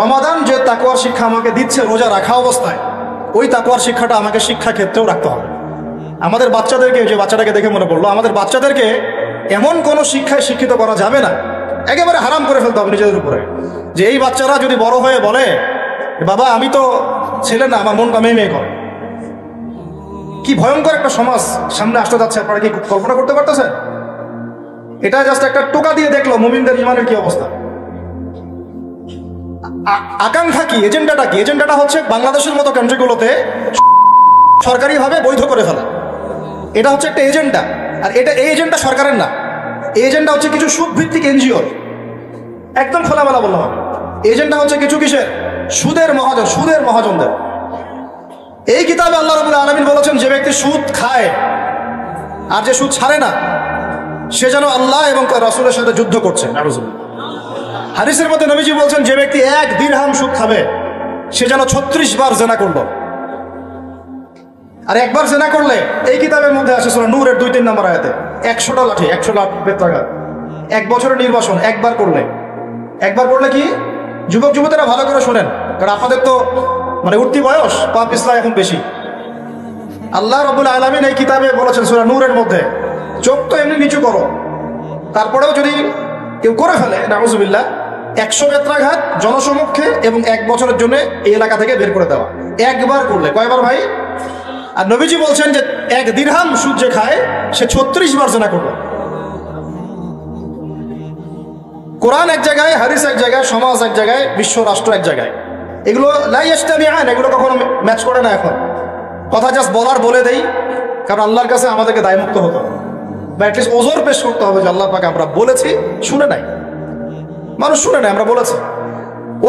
রমাদান যে তাকওয়ার শিক্ষা আমাকে দিচ্ছে রোজা রাখা অবস্থায়, ওই তাকওয়ার শিক্ষাটা আমাকে শিক্ষা ক্ষেত্রেও রাখতে হবে। আমাদের বাচ্চাদেরকে, যে বাচ্চাটাকে দেখে মনে পড়লো, আমাদের বাচ্চাদেরকে এমন কোনো শিক্ষায় শিক্ষিত করা যাবে না, একেবারে হারাম করে ফেলতে হবে নিজেদের উপরে, যে এই বাচ্চারা যদি বড় হয়ে বলে বাবা আমি তো ছেলে না, আমার মনটা মেয়ে মেয়ে করে। কি ভয়ঙ্কর একটা সমাজ সামনে আসতে যাচ্ছে, আপনারা কি কল্পনা করতে পারতেছেন? এটা জাস্ট একটা টোকা দিয়ে দেখলো মুমিনদের ইমানের কি অবস্থা। আকাঙ্ক্ষা কি, এজেন্ডাটা কি? এজেন্ডাটা হচ্ছে বাংলাদেশের মতো কান্ট্রিগুলোতে সরকারিভাবে বৈধ করে ফেলা। এটা হচ্ছে একটা এজেন্ডা। আর এই এজেন্ডা সরকারের না, এই এজেন্ডা হচ্ছে কিছু সুদ ভিত্তিক এনজিও। একদম খোলামেলা বললাম আমি, এজেন্ডা হচ্ছে কিছু কিসের? সুদের মহাজনদের। এই কিতাবে আল্লাহ রাব্বুল আলামিন বলেছেন, যে ব্যক্তি সুদ খায় আর যে সুদ ছাড়ে না, সে যেন আল্লাহ এবং রাসূলের সাথে যুদ্ধ করছে। নাউযুবিল্লাহ। হাদিসের মধ্যে নবীজি বলছেন, যে ব্যক্তি 1 দিরহাম সুদ খাবে, সে যেন 36 বার জিনা করলো। আর একবার জিনা করলে, এই কিতাবের মধ্যে আসে সূরা নূরের 2-3 নম্বর আয়াতে, 100টা লাঠি, 100 লাখ বেত্রাঘাত। 1 বছরের নির্বাসন একবার করলে কি? যুবক যুবতীরা ভালো করে শোনেন, কারণ আপনাদের তো মানে উঠতি বয়স, পাপ ইসলাম এখন বেশি। আল্লাহ রাব্বুল আলামিন এই কিতাবে বলেছেন সূরা নূরের মধ্যে, চোখ তো এমনি নিচু করো, তারপরেও যদি কেউ করে ফেলে নাউযুবিল্লাহ, 100 বেত্রাঘাত জনসমক্ষে এবং 1 বছরের জন্য এই এলাকা থেকে বের করে দেওয়া। একবার করলে, কয়বার ভাই? আর নবীজি বলছেন যে 1 দিরহাম সুদ যে খায়, সে 36 বার জিনা করবে। কোরআন এক জায়গায়, হাদিস এক জায়গায়, সমাজ এক জায়গায়, বিশ্ব রাষ্ট্র এক জায়গায়। এগুলো লা ইয়াস্তামিআন, এগুলো কখনো ম্যাচ করে না। এখন কথা জাস্ট বলে দেই, কারণ আল্লাহর কাছে আমাদেরকে দায়মুক্ত হতে হবে, বা অ্যাটলিস্ট ওজোর পেশ করতে হবে যে আল্লাহ পাক আমরা বলেছি, শুনে নাই, মানুষ শুনে নাই, আমরা বলেছি।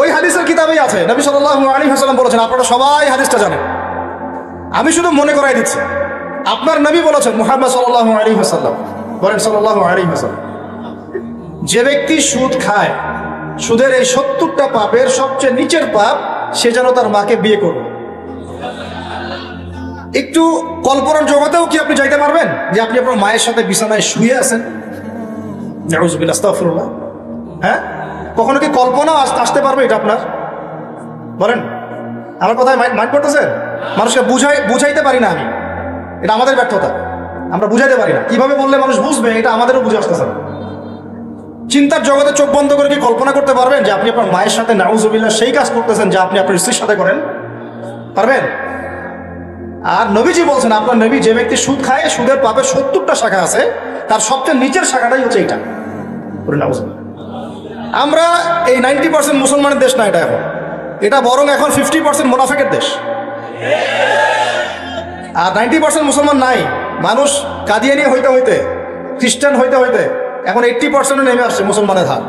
ওই হাদিসের কিতাবেই আছে, নবী সাল্লাল্লাহু আলাইহি ওয়াসাল্লাম বলেছেন, আপনারা সবাই হাদিসটা জানেন, আমি শুধু মনে করাই দিচ্ছি। আপনার নবী বলেছেন, মুহাম্মদ সাল্লাল্লাহু আলাইহি ওয়াসাল্লাম বলেন, সাল্লাল্লাহু আলাইহি ওয়াসাল্লাম, যে ব্যক্তি সুদ খায়, সুদের এই 70টা পাপের সবচেয়ে নিচের পাপ, সে যেন তার মাকে বিয়ে করবে। একটু কল্পনার জগতেও কি আপনি যাইতে পারবেন যে আপনি আপনার মায়ের সাথে বিছানায় শুয়ে আছেন? নাউযুবিল্লাহ, আস্তাগফিরুল্লাহ। হ্যাঁ, কখনো কি কল্পনা আসতে পারবে এটা আপনার? বলেন, আমার কথায় মাইন্ড করতেছেন? মানুষকে বুঝাইতে পারি না আমি, এটা আমাদের ব্যর্থতা, আমরা বুঝাইতে পারি না। কিভাবে বললে মানুষ বুঝবে, এটা আমাদেরও বুঝে আসতেছে না। চিন্তার জগতে চোখ বন্ধ করে কি কল্পনা করতে পারবেন যে আপনি আপনার মায়ের সাথে নাউযুবিল্লাহ সেই কাজ করতেছেন যা আপনি আপনার স্ত্রীর সাথে করেন? পারবেন? আর নবীজি বলছেন, আপনার নবী, যে ব্যক্তি সুদ খায়, সুদের পাপের 70টা শাখা আছে, তার সবচেয়ে নিচের শাখাটাই হচ্ছে এইটা। আমরা এই 90% মুসলমানের দেশ না এটা এখন, এটা বরং এখন 50% মুনাফিকের দেশ। আর 90% মুসলমান নাই, মানুষ কাদিয়ানি হইতে খ্রিস্টান হইতে এখন 80% নেমে আসছে মুসলমানের হার।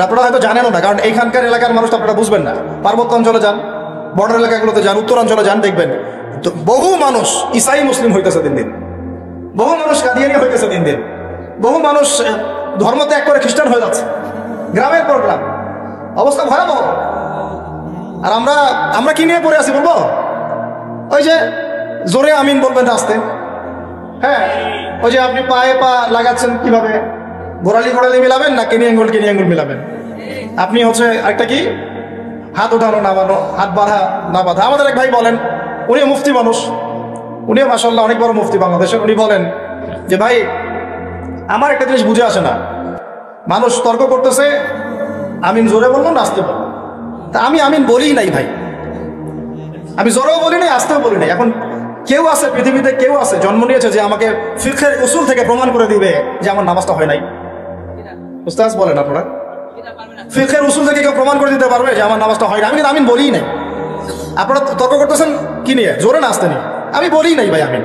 আপনারা হয়তো জানেনও না, কারণ এইখানকার এলাকার মানুষ আপনারা বুঝবেন না। পার্বত্য অঞ্চলে যান, বর্ডার এলাকাগুলোতে যান, উত্তরাঞ্চলে যান, দেখবেন বহু মানুষ ইসাই মুসলিম হইতেছে দিন দিন, বহু মানুষ কাদিয়ানি হইতেছে দিন দিন, বহু মানুষ ধর্ম ত্যাগ করে খ্রিস্টান হয়ে যাচ্ছে, গ্রামের পর গ্রাম। অবস্থা ভয়াবহ। আর আমরা কি নিয়ে পড়ে আছি বলবো? ওই যে জোরে আমিন বলবেন রাস্তে, হ্যাঁ, ওই যে আপনি পায়ে পা লাগাচ্ছেন কিভাবে, গোড়ালি মিলাবেন না কিনি আঙ্গুল মিলাবেন? আপনি হচ্ছে একটা কি, হাত উঠানো নামানো, হাত বাঁধা না বাঁধা। আমাদের এক ভাই বলেন, উনিও মুফতি মানুষ, উনিও মাশাআল্লাহ অনেক বড় মুফতি বাংলাদেশের। উনি বলেন যে ভাই, আমার একটা জিনিস বুঝে আসে না, মানুষ তর্ক করতেছে, আমিন জোরে বললো না আস্তে বললো, তা আমি আমিন বলি নাই ভাই, আমি জোরেও বলি নাই আস্তেও বলি নাই। এখন কেউ আছে পৃথিবীতে, কেউ আছে জন্ম নিয়েছে যে আমাকে ফিকহের উসুল থেকে প্রমাণ করে দিবে যে আমার নামাজটা হয় নাই? উস্তাদ বলেন আপনারা, ফিকহের উসুল থেকে কেউ প্রমাণ করে দিতে পারবে যে আমার নামাজটা হয় না? আমি কিন্তু আমিন বলি নাই। আপনারা তর্ক করতেছেন কি নিয়ে? জোরে না আসতে নিয়ে? আমি বলি নাই ভাই আমিন,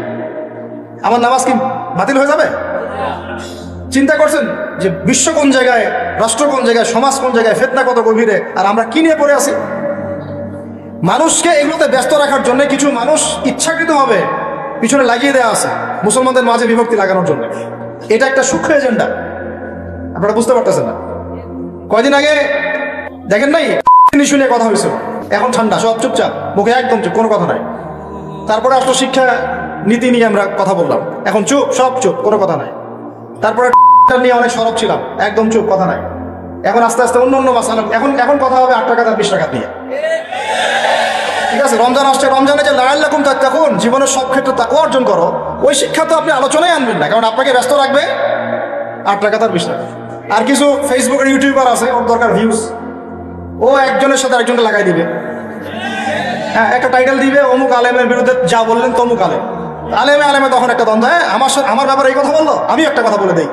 আমার নামাজ কি বাতিল হয়ে যাবে? চিন্তা করছেন যে বিশ্ব কোন জায়গায়, রাষ্ট্র কোন জায়গায়, সমাজ কোন জায়গায়, ফিতনা কত গভীরে, আর আমরা কি নিয়ে পড়ে আছি? মানুষকে এগুলোতে ব্যস্ত রাখার জন্য কিছু মানুষ ইচ্ছাকৃতভাবে পিছনে লাগিয়ে দেওয়া আছে মুসলমানদের মাঝে বিভক্তি লাগানোর জন্য। এটা একটা সূক্ষ্ম এজেন্ডা, আপনারা বুঝতে পারতেছেন না। কয়দিন আগে দেখেন নাই শুনে কথা হয়েছিল, এখন ঠান্ডা, সব চুপচাপ, মুখে একদম চুপ, কোনো কথা নাই। তারপরে আসলো শিক্ষা নীতি নিয়ে আমরা কথা বললাম, এখন চুপ, সব চুপ, কোনো কথা নাই। তারপরে নিয়ে অনেক সরব ছিলাম, একদম চুপ, কথা নাই। এখন আস্তে আস্তে অন্য অন্য মাসালা, এখন কথা হবে 8 টাকা আর 20 টাকা দিয়ে। ঠিক আছে, রমজান আসছে, রমজানে যে লাআল্লাকুম তাত্তাকুন, জীবনের সব ক্ষেত্রে তাকওয়া অর্জন করো, ওই শিক্ষা তো আপনি আলোচনায় আনবেন না, কারণ আপনাকে ব্যস্ত রাখবে 8 টাকা তার 20 টাকা। আর কিছু ফেসবুকের ইউটিউবার আছে, ওর দরকার ভিউজ, ও একজনের সাথে আরেকজনকে লাগাই দিবে। হ্যাঁ, একটা টাইটেল দিবে, অমুক আলেমের বিরুদ্ধে যা বললেন তমুক আলেম, আলেমে তখন একটা দ্বন্দ্ব, হ্যাঁ আমার ব্যাপারে এই কথা বললো, আমি একটা কথা বলে দেই।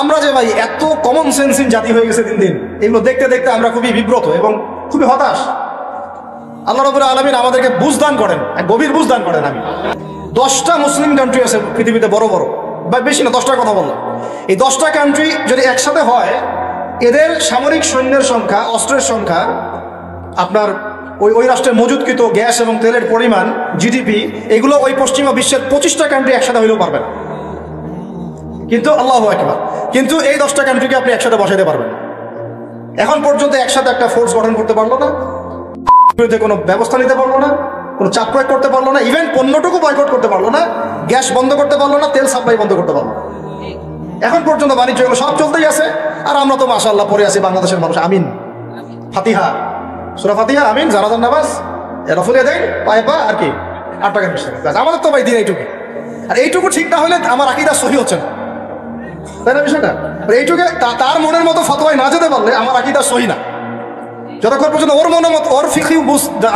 আমরা যে ভাই এত কমন সেন্সিং জাতি হয়ে গেছে দিন দিন, এগুলো দেখতে দেখতে আমরা খুবই বিব্রত এবং খুবই হতাশ। আল্লাহ রাব্বুল আলামিন আমাদেরকে বুঝদান করেন, এক গভীর বুঝদান করেন। আমি 10টা মুসলিম কান্ট্রি আছে পৃথিবীতে, বড় বড়, বা বেশি না, 10টার কথা বললাম। এই 10টা কান্ট্রি যদি একসাথে হয়, এদের সামরিক সৈন্যের সংখ্যা, অস্ত্রের সংখ্যা, আপনার ওই রাষ্ট্রের মজুদকৃত গ্যাস এবং তেলের পরিমাণ, জিডিপি, এগুলো ওই পশ্চিমা বিশ্বের 25টা কান্ট্রি একসাথে হইলেও পারবে না। কিন্তু আল্লাহু আকবার, কিন্তু এই 10টা কান্ট্রিকে আপনি একসাথে বসাইতে পারবেন। এখন পর্যন্ত একসাথে একটা ফোর্স গঠন করতে পারলো না, বিরুদ্ধে কোনো ব্যবস্থা নিতে পারলো না, কোনো চাপ প্রয়োগ করতে পারলো না, ইভেন পণ্যটুকু বয়কট করতে পারলো না, গ্যাস বন্ধ করতে পারলো না, তেল সাপ্লাই বন্ধ করতে পারলো না। এখন পর্যন্ত বাণিজ্য এগুলো সব চলতেই আছে। আর আমরা তো মাশাআল্লাহ পড়ে আছি, বাংলাদেশের মানুষ আমিন, ফাতিহা, সূরা ফাতিহা, আমিন, জানাজার নামাজ, রফুলিয়া দেয় পায়ে পা, আর কি 8 টাকা 20 টাকা। আমাদের তো ভাই দিন এইটুকু, আর এইটুকু ঠিক না হলে আমার আকীদা সহি হচ্ছে না, তাই না বিষয়টা? এইটুকু তার মনের মতো ফতোয়ায় না যেতে পারলে আমার আকীদা সহি না। যতক্ষণ পর্যন্ত ওর মনের মতো, ওর ফিকহি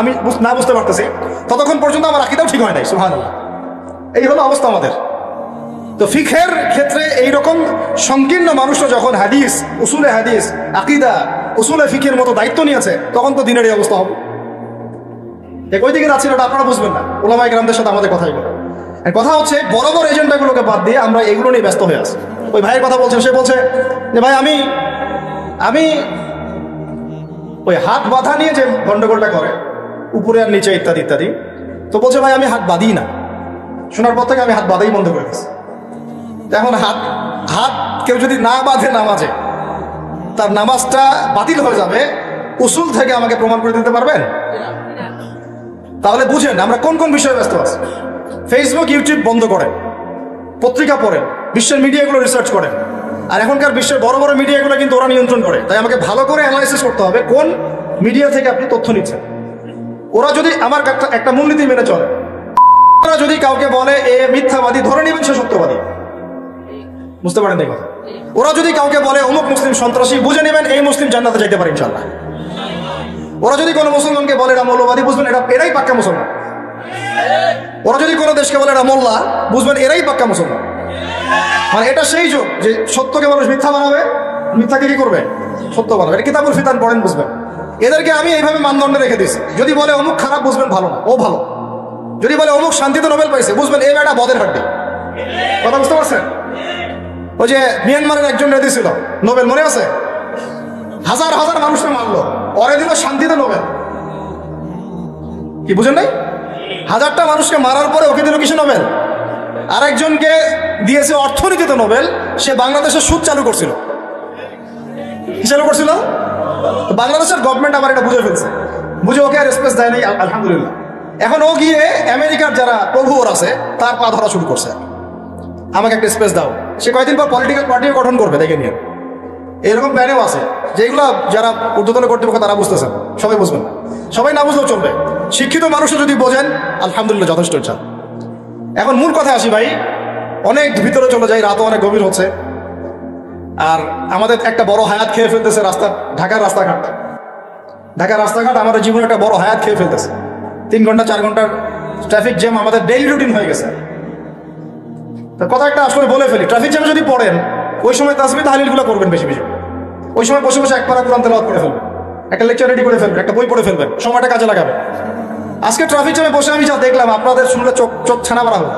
আমি না বুঝতে পারতেছি, ততক্ষণ পর্যন্ত আমার আকীদাও ঠিক হয় নাই। সুবহানাল্লাহ, এই হলো অবস্থা আমাদের। তো ফিকহের ক্ষেত্রে এইরকম সংকীর্ণ মানুষরা যখন হাদিস, উসুলে হাদিস, আকীদা, উসুলে ফিকহের মতো দায়িত্ব নিয়েছে, তখন তো দিনের এই অবস্থা হবে। ওই দিকে যাচ্ছিল, ওটা আপনারা বুঝবেন না, উলামায়ে কেরামদের সাথে আমাদের কথাই বলে। কথা হচ্ছে বড় বড় এজেন্ডাগুলোকে বাদ দিয়ে আমরা এগুলো নিয়ে ব্যস্ত হয়ে আছি। ওই ভাইয়ের কথা বলছেন, সে বলছে যে ভাই আমি ওই হাত বাঁধা নিয়ে যে গন্ডগোলটা করে, উপরে আর নিচে ইত্যাদি ইত্যাদি, তো বলছে ভাই আমি হাত বাঁধি না। শোনার পর থেকে আমি হাত বাঁধাই বন্ধ করে দিচ্ছি। এখন হাত কেউ যদি না বাঁধে নামাজে, তার নামাজটা বাতিল হয়ে যাবে, উসুল থেকে আমাকে প্রমাণ করে দিতে পারবেন? তাহলে বুঝেন আমরা কোন কোন বিষয়ে ব্যস্ত আছি। ফেসবুক ইউটিউব বন্ধ করেন, পত্রিকা পড়েন, বিশ্বের মিডিয়াগুলো রিসার্চ করেন। আর এখনকার বিশ্বের বড় বড় মিডিয়াগুলো কিন্তু ওরা নিয়ন্ত্রণ করে, তাই আমাকে ভালো করে অ্যানালাইসিস করতে হবে কোন মিডিয়া থেকে আপনি তথ্য নিচ্ছেন। ওরা যদি আমার একটা মূলনীতি মেনে চলে, ওরা যদি কাউকে বলে এ মিথ্যাবাদী, ধরে নেবেন সে সত্যবাদী। বুঝতে পারেন দেখুন, ওরা যদি কাউকে বলে অমুক মুসলিম সন্ত্রাসী, বুঝে নেবেন এই মুসলিম জান্নাতে যাইতে পারে ইনশাআল্লাহ। ওরা যদি কোনো মুসলমানকে বলে এরা মৌলবাদী, বুঝবেন এরাই পাক্কা মুসলমান। ওরা যদি কোনো দেশকে বলে এরা মোল্লা, বুঝবেন এরাই পাক্কা মুসলমান। মানে এটা সেই যুগ যে সত্যকে মানুষ মিথ্যা বানাবে, মিথ্যাকে কি করবে? সত্য বানাবে। এটা কিতাবুল ফিতান পড়েন, বুঝবেন। এদেরকে আমি এইভাবে মানদণ্ডে রেখে দিয়েছি। যদি বলে অমুক খারাপ, বুঝবেন ভালো না, ও ভালো। যদি বলে অমুক শান্তিতে নোবেল পাইছে, বুঝবেন এই বেটা বদের হাড্ডি। কথা বুঝতে পারছেন? ওই যে মিয়ানমারের একজন রেডি ছিল নোবেল, মনে আছে? হাজার হাজার মানুষকে মারলো, ওরে দিল শান্তিতে নোবেল। কি বুঝেন নাই? 1000টা মানুষকে মারার পরে ওকে দিল কিসে নোবেল? আরেকজনকে দিয়েছে অর্থনীতিতে নোবেল, সে বাংলাদেশের সুদ চালু করছিল। কি চালু করছিল? বাংলাদেশের গভর্নমেন্ট আবার এটা বুঝে ফেলছে, বুঝে ওকে আর স্পেস দেয় নাই, আলহামদুলিল্লাহ। এখন ও গিয়ে আমেরিকার যারা প্রভু ওর আছে তার পা ধরা শুরু করছে, আমাকে একটা স্পেস দাও। সে কয়েকদিন পর পলিটিক্যাল পার্টিও গঠন করবে, দেখে নিয়ে। এরকম প্ল্যানেও আছে, যেগুলো যারা ঊর্ধ্বতন কর্তৃপক্ষ তারা বুঝতেছেন, সবাই বুঝবেন না, সবাই না বুঝলেও চলবে। শিক্ষিত মানুষও যদি বোঝেন আলহামদুলিল্লাহ, যথেষ্ট ইচ্ছা। এখন মূল কথা আসি ভাই, অনেক ভিতরে চলে যাই, রাতও অনেক গভীর হচ্ছে। আর আমাদের একটা বড় হায়াত খেয়ে ফেলতেছে ঢাকার রাস্তাঘাট আমাদের জীবনে একটা বড় হায়াত খেয়ে ফেলতেছে। 3 ঘন্টা 4 ঘন্টার ট্রাফিক জ্যাম আমাদের ডেইলি রুটিন হয়ে গেছে। কথা একটা আসলে বলে ফেলি, ট্রাফিক জ্যামে যদি পড়েন, ওই সময় তাসবিহ তাহলিলগুলো করবেন বেশি বেশি। ওই সময় বসে বসে এক পারা কোরআন তেলাওয়াত করে ফেলবেন, একটা লেকচার রেডি করে ফেলবেন, একটা বই পড়ে ফেলবেন, সময়টা কাজে লাগাবেন। আজকে ট্রাফিক জ্যামে বসে আমি যা দেখলাম, আপনাদের শুনলে চোখ ছানা মারা হবে।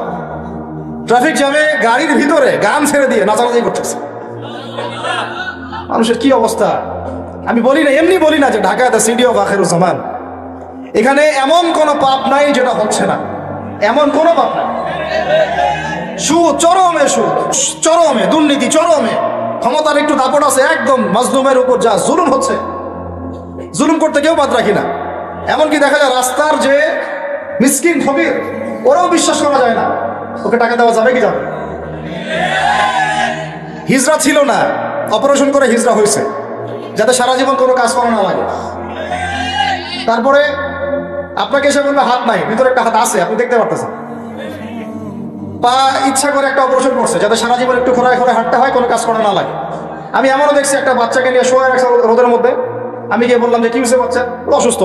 ট্রাফিক জ্যামে গাড়ির ভিতরে গান ছেড়ে দিয়ে নাচানাচি করতেছে। মানুষের কি অবস্থা! আমি বলি না, এমনি বলি না যে Dhaka the city of Akhiruzzaman, এখানে এমন কোনো পাপ নাই যেটা হচ্ছে না, এমন কোনো পাপ নাই। সুদ চরমে, চরমে দুর্নীতি, চরমে ক্ষমতার একটু দাপট আছে, একদম মাজলুমের উপর যা জুলুম হচ্ছে, জুলুম করতে কেউ বাদ রাখি না। এমনকি দেখা যায় রাস্তার যে মিসকিন ফকির, ওরাও বিশ্বাস করা যায় না ওকে টাকা দেওয়া যাবে কি যাবে। হিজরা ছিল না, অপারেশন করে হিজরা হয়েছে। যাতে সারা জীবন কোনো কাজ করা না লাগে। তারপরে আপনাকে এসে বলবে হাত নাই, ভিতরে একটা হাত আছে, আপনি দেখতে পারতেছেন। পা ইচ্ছা করে একটা অপারেশন করছে যাতে সারা জীবন একটু খোঁড়ায় খোঁড়ায় হাঁটতে হয়, কোনো কাজ করা না লাগে। আমি এমনও দেখছি একটা বাচ্চাকে নিয়ে শোয়া রাখছে রোদের মধ্যে, আমি গিয়ে বললাম যে কি হয়েছে বাচ্চা, অসুস্থ।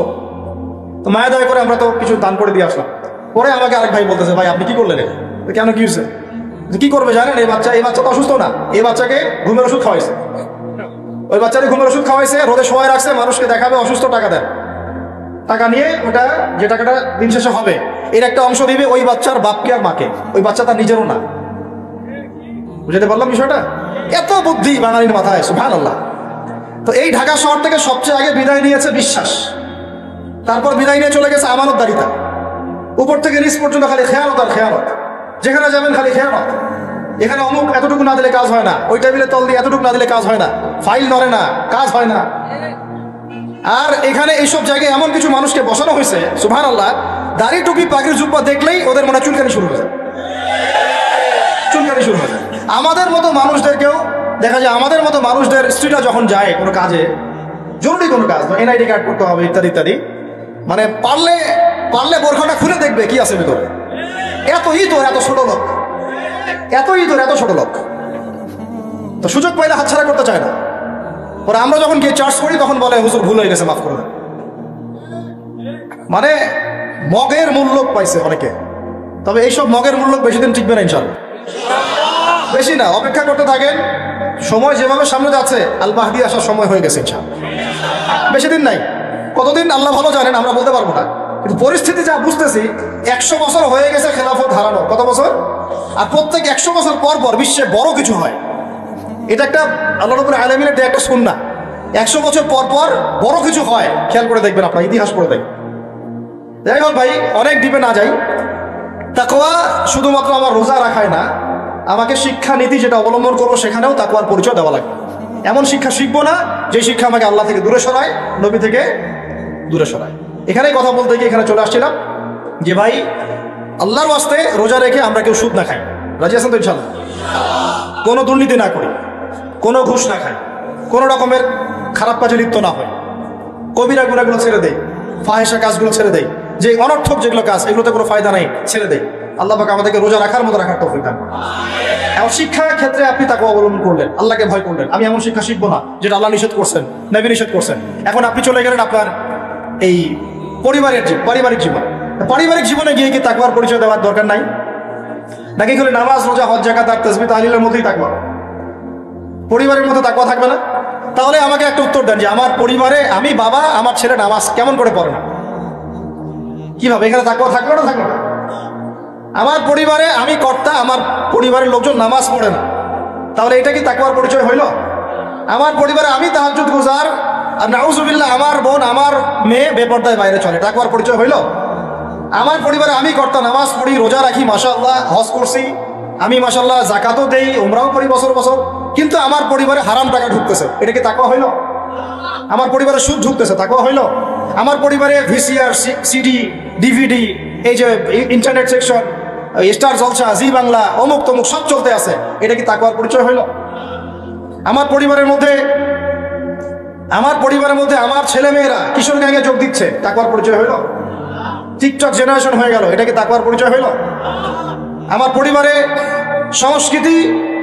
তো মায়া দয়া করে আমরা তো কিছু দান করে দিয়ে আসলাম। পরে আমাকে আরেক ভাই বলতেছে, ভাই আপনি কি করলেন? কেন, কি হয়েছে? কি করবে জানেন, এই বাচ্চা তো অসুস্থ না, এই বাচ্চাকে ঘুমের ওষুধ খাওয়াইছে। ওই বাচ্চাকে ঘুমের ওষুধ খাওয়াইছে, রোদে শোয়া রাখছে, মানুষকে দেখাবে, অসুস্থ, টাকা দেন। টাকা নিয়ে ওটা যে টাকাটা দিন শেষে হবে এর একটা অংশ দিবে ওই বাচ্চার বাপকে আর মাকে, ওই বাচ্চা তার নিজেরও না। বুঝতে পারলাম বিষয়টা? এত বুদ্ধি বাঙালির মাথায়, সুবহানাল্লাহ। তো এই ঢাকা শহর থেকে সবচেয়ে আগে বিদায় নিয়েছে বিশ্বাস, তারপর বিদায় নিয়ে চলে গেছে আমানতদারিতা। উপর থেকে নিচ পর্যন্ত খালি খেয়ানত আর খেয়ানত, যেখানে যাবেন খালি খেয়ানত। এখানে অমুক এতটুকু না দিলে কাজ হয় না, ওই টেবিলে তল দিয়ে এতটুকু না দিলে কাজ হয় না, ফাইল নড়ে না, কাজ হয় না। আর এখানে এইসব জায়গায় এমন কিছু মানুষকে বসানো হয়েছে, সুবহানাল্লাহ, দাড়ি টুপি পাগড়ি জুব্বা দেখলেই ওদের মনে চুলকানি শুরু হয়ে যায়, চুলকানি শুরু হয়ে যায়। আমাদের মতো মানুষদেরকেও দেখা যায়, আমাদের মতো মানুষদের স্ত্রীরা যখন যায় কোনো কাজে, জরুরি কোনো কাজ, এনআইডি কার্ড করতে হবে ইত্যাদি ইত্যাদি, মানে পারলে বোরখাটা খুলে দেখবে কি আছে ভিতরে। এত ইতর, এত ছোট লোক, এত ইতর, এত ছোট লোক। তো সুযোগ পাইলে হাতছাড়া করতে চায় না। পরে আমরা যখন গিয়ে চার্জ করি তখন বলে হুজুর ভুল হয়ে গেছে, মাফ করে দেন। মানে মগের মূল্য পাইছে অনেকে। তবে এইসব মগের মূল্য বেশি দিন টিকবে না ইনশাআল্লাহ, বেশি না, অপেক্ষা করতে থাকেন। সময় যেভাবে সামনে যাচ্ছে, আল মাহদি আসার সময় হয়ে গেছে ইনশাআল্লাহ, বেশি দিন নাই। কতদিন আল্লাহ ভালো জানেন, আমরা বলতে পারবো না। কিন্তু পরিস্থিতি যা বুঝতেছি, 100 বছর হয়ে গেছে খেলাফত হারানো, কত বছর? আর প্রত্যেক 100 বছর পর পর বিশ্বে বড় কিছু হয়। এটা একটা আল্লাহ রাব্বুল আলামিনের দেয়া একটা সুন্নাহ। 100 বছর পর পর বড় কিছু হয়, খেয়াল করে দেখবেন, আপনার ইতিহাস পড়ে দেখবেন। যাই হোক ভাই, অনেক ডিপে না যাই। তাকওয়া শুধুমাত্র আমার রোজা রাখায় না, আমাকে শিক্ষা নীতি যেটা অবলম্বন করবো সেখানেও তাকওয়ার পরিচয় দেওয়া লাগবে। এমন শিক্ষা শিখবো না যে শিক্ষা আমাকে আল্লাহ থেকে দূরে সরায়, নবী থেকে দূরে সরায়। এখানেই কথা বলতে গিয়ে এখানে চলে আসছিলাম যে ভাই, আল্লাহর ওয়াস্তে রোজা রেখে আমরা কেউ সুদ না খাই, রাজি আছেন তো ইনশাআল্লাহ? কোনো দুর্নীতি না করি, কোনো ঘুষ না খাই, কোনো রকমের খারাপ কাজে লিপ্ত না হয়, কবিরা গুনাহগুলো ছেড়ে দেয়, ফাহেসা কাজগুলো ছেড়ে দেয়, যে অনর্থক যেগুলো কাজ এগুলোতে কোনো ফায়দা নেই, ছেড়ে দেয়। আল্লাহ পাক আমাদেরকে রোজা রাখার মতো রাখার তৌফিক দান করেন। এমন শিক্ষার ক্ষেত্রে আপনি তাকওয়া অবলম্বন করলেন, আল্লাহকে ভয় করলেন, আমি এমন শিক্ষা শিখবো না যেটা আল্লাহ নিষেধ করছেন, নবী নিষেধ করছেন। এখন আপনি চলে গেলেন আপনার এই পারিবারিক জীবন। পারিবারিক জীবনে গিয়ে কি তাকওয়ার পরিচয় দেওয়ার দরকার নাই? নাকি খালি নামাজ, রোজা, হজ, যাকাত আর তাসবিহ তাহলিলের মধ্যেই তাকওয়া? পরিবারের মধ্যে তাকওয়া থাকবে না? তাহলে আমাকে একটা উত্তর দেন যে আমার পরিবারে আমি বাবা, আমার ছেলে নামাজ কেমন করে পড়ে না, কিভাবে? এখানে তাকওয়া থাকলো না থাকলো না? আমার পরিবারে আমি কর্তা, আমার পরিবারের লোকজন নামাজ পড়ে না, তাহলে এটা কি তাকওয়ার পরিচয় হইল? আমার পরিবারে আমি তাহাজ্জুদ গুজার, আর নাউজুবিল্লাহ আমার বোন, আমার মেয়ে বেপরদায় বাইরে চলে, তাকওয়ার পরিচয় হইল? আমার পরিবারে আমি কর্তা, নামাজ পড়ি, রোজা রাখি, মাশাআল্লাহ, হজ করছি, আমি মাশাআল্লাহ যাকাতও দেই, উমরাও করি বছর বছর, কিন্তু আমার পরিবারে হারাম টাকা ঢুকতেছে, এটা কি তাকওয়া হইল? আমার পরিবারে সুদ ঢুকতেছে, তাকওয়া হইল? আমার পরিবারে ভিসিআর, সিডি, ডিভিডি, এই যে ইন্টারনেট সেকশন, স্টার জলসা, জি বাংলা, অমুক তমুক সব চলতে আছে, এটা কি তাকওয়ার পরিচয় হইল? আমার পরিবারের মধ্যে আমার ছেলে মেয়েরা কিশোর গ্যাংয়ে যোগ দিচ্ছে, তাকওয়ার পরিচয় হইল? টিকটক জেনারেশন হয়ে গেল, এটা কি তাকওয়ার পরিচয় হইল? আমার পরিবারে সংস্কৃতি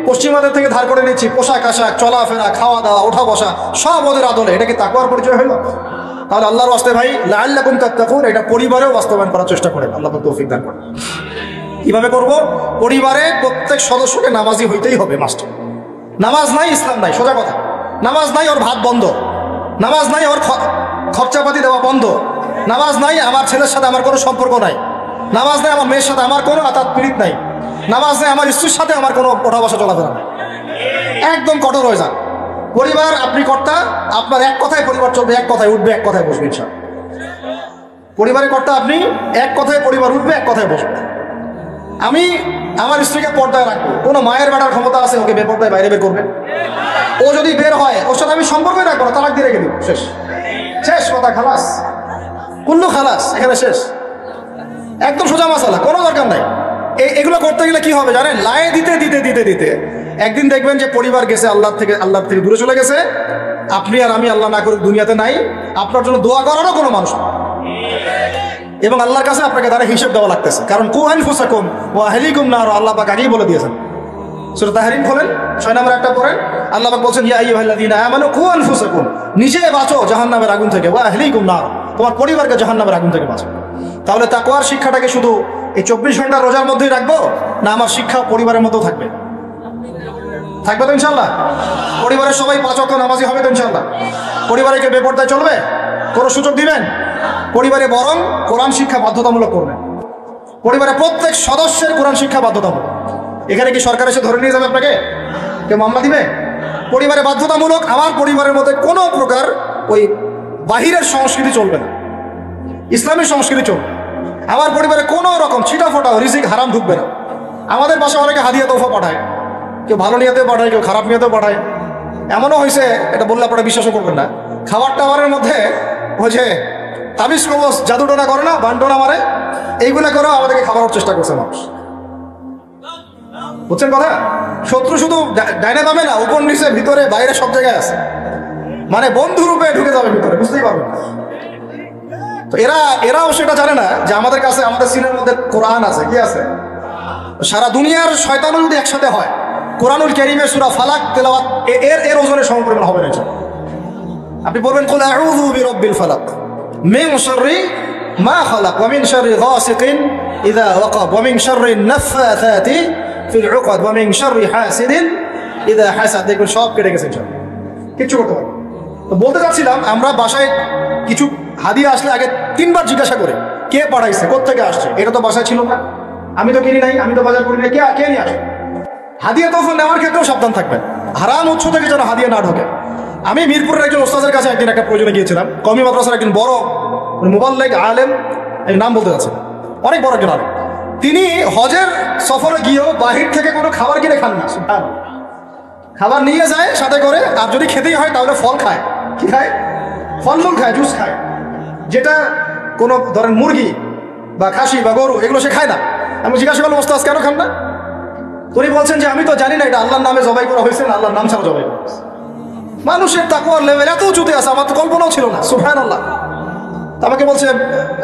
পশ্চিমাদের থেকে ধার করে নিচ্ছি, পোশাক আশাক, চলাফেরা, খাওয়া দাওয়া, ওঠা বসা সব ওদের আদলে, এটা কি তাকওয়ার পরিচয় হইল? তাহলে আল্লাহর ওয়াস্তে ভাই, লাআল্লাকুম তাত্তাকুন, এটা পরিবারেও বাস্তবায়ন করার চেষ্টা করেন, আল্লাহ তৌফিক দান করেন। কিভাবে করব? পরিবারে প্রত্যেক সদস্যকে নামাজি হইতেই হবে, মাস্ট। নামাজ নাই ইসলাম নাই, সোজা কথা। নামাজ নাই ওর ভাত বন্ধ, নামাজ নাই ওর খরচাপাতি দেওয়া বন্ধ, নামাজ নাই আমার ছেলের সাথে আমার কোনো সম্পর্ক নাই, নামাজ নাই আমার মেয়ের সাথে আমার কোনো আতাত পীড়িত নাই, নামাজ নাই আমার স্ত্রীর সাথে আমার কোনো ওঠা বসা চলাফেরা নাই। একদম কঠোর হয়ে যান। পরিবার আপনি কর্তা, আপনার এক কথায় পরিবার চলবে, এক কথায় উঠবে, এক কথায় বসবে ইনশাআল্লাহ। পরিবারের কর্তা আপনি, এক কথায় পরিবার উঠবে, এক কথায় বসবে। আমি আমার স্ত্রীকে পর্দায় রাখবো, কোনো মায়ের বেটার ক্ষমতা আছে ওকে বেপর্দায় বাইরে বের করবে? ও যদি বের হয় ওর সাথে আমি সম্পর্কই রাখবো না, তালাক দিয়ে রেখে দিব, শেষ শেষ কথা, খালাস, কুল্লু খালাস, এখানে শেষ। একদম সোজা মাসালা, কোনো দরকার নাই। এগুলো করতে গেলে কি হবে জানেন? লাই দিতে দিতে দিতে দিতে একদিন দেখবেন যে পরিবার গেছে আল্লাহ থেকে দূরে চলে গেছে, আপনি আর আমি আল্লাহ না করুক দুনিয়াতে নাই, আপনার জন্য দোয়া করারও কোনো মানুষ নেই। এবং আল্লাহর কাছে আপনাকে তারা হিসেব দেওয়া লাগতেছে, কারণ কু আনফুসাকুম ওয়া আহলিকুম নার, আল্লাহ পাক আগেই বলে দিয়েছেন। সূরা তাহরিম খোলেন 6 নম্বর একটা পড়েন, আল্লাহ পাক বলছেন ইয়া আইয়ুহাল্লাযীনা আমানু কু আনফুসাকুম, নিজে বাঁচো জাহান্নামের আগুন থেকে, ওয়া আহলিকুম নার, তোমার পরিবারকে জাহান্নামের আগুন থেকে বাঁচো। তাহলে তাকওয়ার শিক্ষাটাকে শুধু এই 24 ঘন্টা রোজার মধ্যেই রাখবো, না আমার শিক্ষা পরিবারের মধ্যেও থাকবে? থাকবে তো ইনশাআল্লাহ? পরিবারের সবাই 5 ওয়াক্ত নামাজি হবে তো ইনশাআল্লাহ? পরিবারে কে বেপরদায় চলবে? কোনো সুযোগ দিবেন? পরিবারে বরং কোরআন শিক্ষা বাধ্যতামূলক করবেন। পরিবারে প্রত্যেক সদস্যের কোরআন শিক্ষা বাধ্যতামূলক। এখানে কি সরকার এসে ধরে নিয়ে যাবে আপনাকে? কেউ মামলা দিবে? পরিবারে বাধ্যতামূলক। আমার পরিবারের মধ্যে কোনো প্রকার ওই বাহিরের সংস্কৃতি চলবে না, ইসলামী সংস্কৃতি চলবে। আমার পরিবারে কোনো রকম ছিটাফোটা রিজিক হারাম ঢুকবে না। আমাদের পাশে অনেকে হাদিয়া তোফা পাঠায়, কেউ ভালো নিয়েতেও পাঠায়, কেউ খারাপ নিয়েতেও পাঠায়। এমনও হয়েছে, এটা বললে আপনারা বিশ্বাসও করবেন না, খাবার টাবারের মধ্যে ওই যে তাবিজ কবজ জাদুটোনা করে না, বান্টোনা মারে, এইগুলো করেও আমাদেরকে খাবারের চেষ্টা করছে মানুষ। বুঝছেন কথা? শত্রু শুধু ডাইনে পাবে না, উপর নিচে ভিতরে বাইরে সব জায়গায় আছে, মানে বন্ধু রূপে ঢুকে যাবে ভিতরে, বুঝতেই পারবেন না। তো এরাও সেটা জানে না যে আমাদের কাছে, আমাদের সিনের মধ্যে কোরআন আছে। কি আছে? সারা দুনিয়ার শয়তানও যদি একসাথে হয়, কোরআনুল কারীমের সূরা ফালাক তেলাওয়াত এর ওজনে সমপরিমাণ হবে না। আপনি বলবেন কুল আউযু বিরাব্বিল ফালাক মিন শাররি মা খালাক ওয়া মিন শাররি গাসিকিন ইযা ওয়াকাব ওয়া মিন শাররি নাফাসাতি ফিল উকাদ ওয়া মিন শাররি হাসিদিন ইযা হাসাদ। দেখুন সব কেটে গেছে, কিচ্ছু করতে পারবে। তো বলতে চাচ্ছিলাম, আমরা বাসায় কিছু হাদিয়া আসলে আগে 3 বার জিজ্ঞাসা করে কে পাঠাইছে, কোত্থেকে আসছে। এটা তো বাসায় ছিল না, আমি তো কিনি নাই, আমি তো বাজার করি নাই, কে নিয়ে আসে? হাদিয়া তোফা নেওয়ার ক্ষেত্রেও সাবধান থাকবেন, হারাম উৎস থেকে যেন হাদিয়া না ঢোকে। আমি মিরপুরের একজন ওস্তাদের কাছে একদিন একটা প্রয়োজনে গিয়েছিলাম। কওমি মাদ্রাসার একজন বড় মুবাল্লিগ আলেম, এই নাম বলতে যাচ্ছে, অনেক বড় একজন আলেম। তিনি হজের সফরে গিয়েও বাহির থেকে কোনো খাবার কিনে খান না। খাবার নিয়ে যায় সাথে করে, আর যদি খেতেই হয় তাহলে ফল খায়। কি খায়? ফলমূল খায়, জুস খায়, যেটা কোনো ধরেন মুরগি বা খাসি বা গরু এগুলো সে খায় না। আমি জিজ্ঞাসা করলাম ওস্তাদ কেন খান না? উনি বলছেন যে আমি তো জানি না এটা আল্লাহর নামে জবাই করা হয়েছে না আল্লাহর নাম ছাড়া জবাই করা হয়েছে। মানুষের তাকওয়ার লেভেল এত উঁচুতে আছে, আমার তো কল্পনাও ছিল না। সুবহানাল্লাহ। আমাকে বলছে